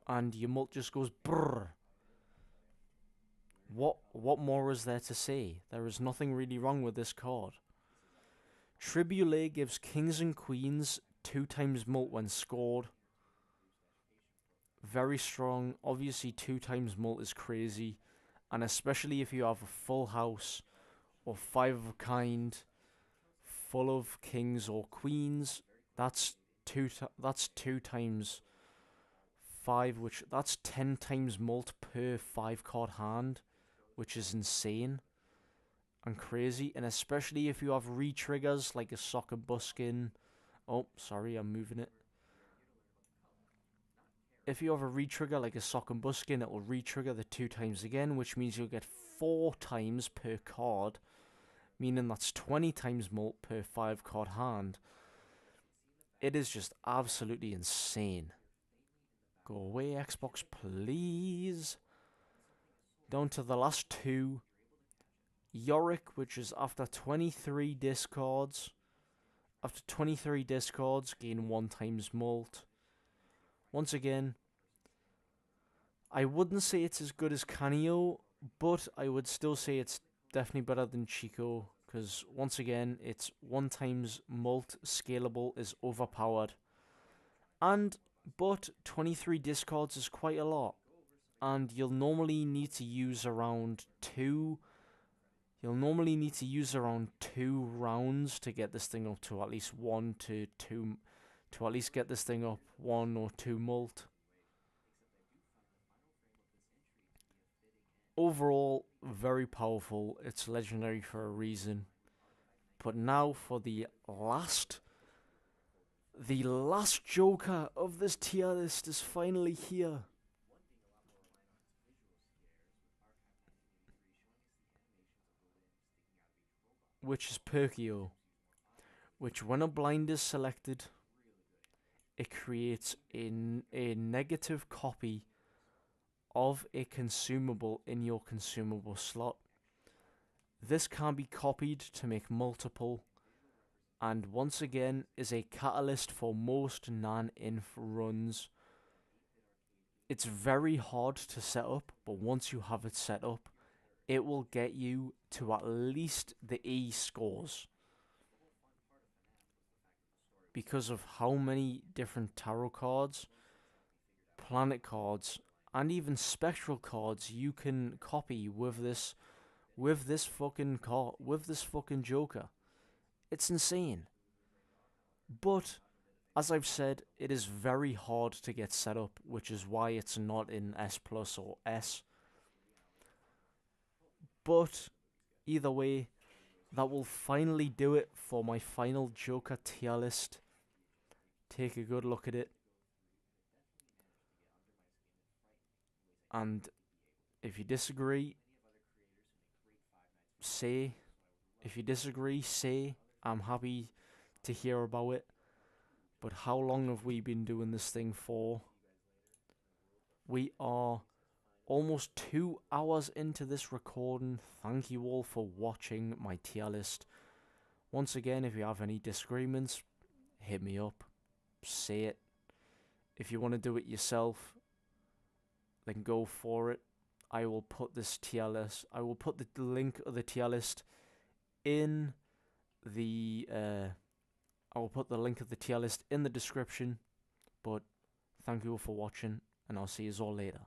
and your mult just goes brrr. What more is there to say? There is nothing really wrong with this card. Triboulet gives kings and queens 2 times mult when scored. Very strong. Obviously 2 times mult is crazy, and especially if you have a full house or 5 of a kind full of kings or queens, that's 2 times 5, which that's 10 times mult per 5 card hand, which is insane and crazy. And especially if you have re-triggers like a soccer buskin. Oh, sorry, I'm moving it. If you have a re-trigger like a sock and buskin, it will re-trigger the 2 times again, which means you'll get 4 times per card, meaning that's 20 times mult per 5 card hand. It is just absolutely insane. Go away, Xbox, please. Down to the last 2. Yorick, which is after 23 discards. After 23 discards, gain 1 times mult. Once again, I wouldn't say it's as good as Canio, but I would still say it's definitely better than Chico, because once again, it's 1 times mult scalable is overpowered. But 23 discards is quite a lot, and you'll normally need to use around 2 rounds to get this thing up to at least 1 to 2, to at least get this thing up 1 or 2 mult. Overall, very powerful. It's legendary for a reason. But now for the last Joker of this tier list is finally here. Which is Perkio. Which, when a blind is selected, it creates a negative copy of a consumable in your consumable slot. This can be copied to make multiple, and once again is a catalyst for most non-inf runs. It's very hard to set up, but once you have it set up, it will get you to at least the E scores, because of how many different tarot cards, planet cards, and even spectral cards you can copy with this fucking Joker. It's insane. But as I've said, it is very hard to get set up, which is why it's not in S Plus or S. But either way, that will finally do it for my final Joker tier list. Take a good look at it. And if you disagree, say. If you disagree, say. I'm happy to hear about it. But how long have we been doing this thing for? we are almost 2 hours into this recording. Thank you all for watching my tier list. Once again, if you have any disagreements, hit me up, say it. If you want to do it yourself, then go for it. I will put this tier list, I will put the link of the tier list in the, I will put the link of the tier list in the description. But thank you all for watching, and I'll see you all later.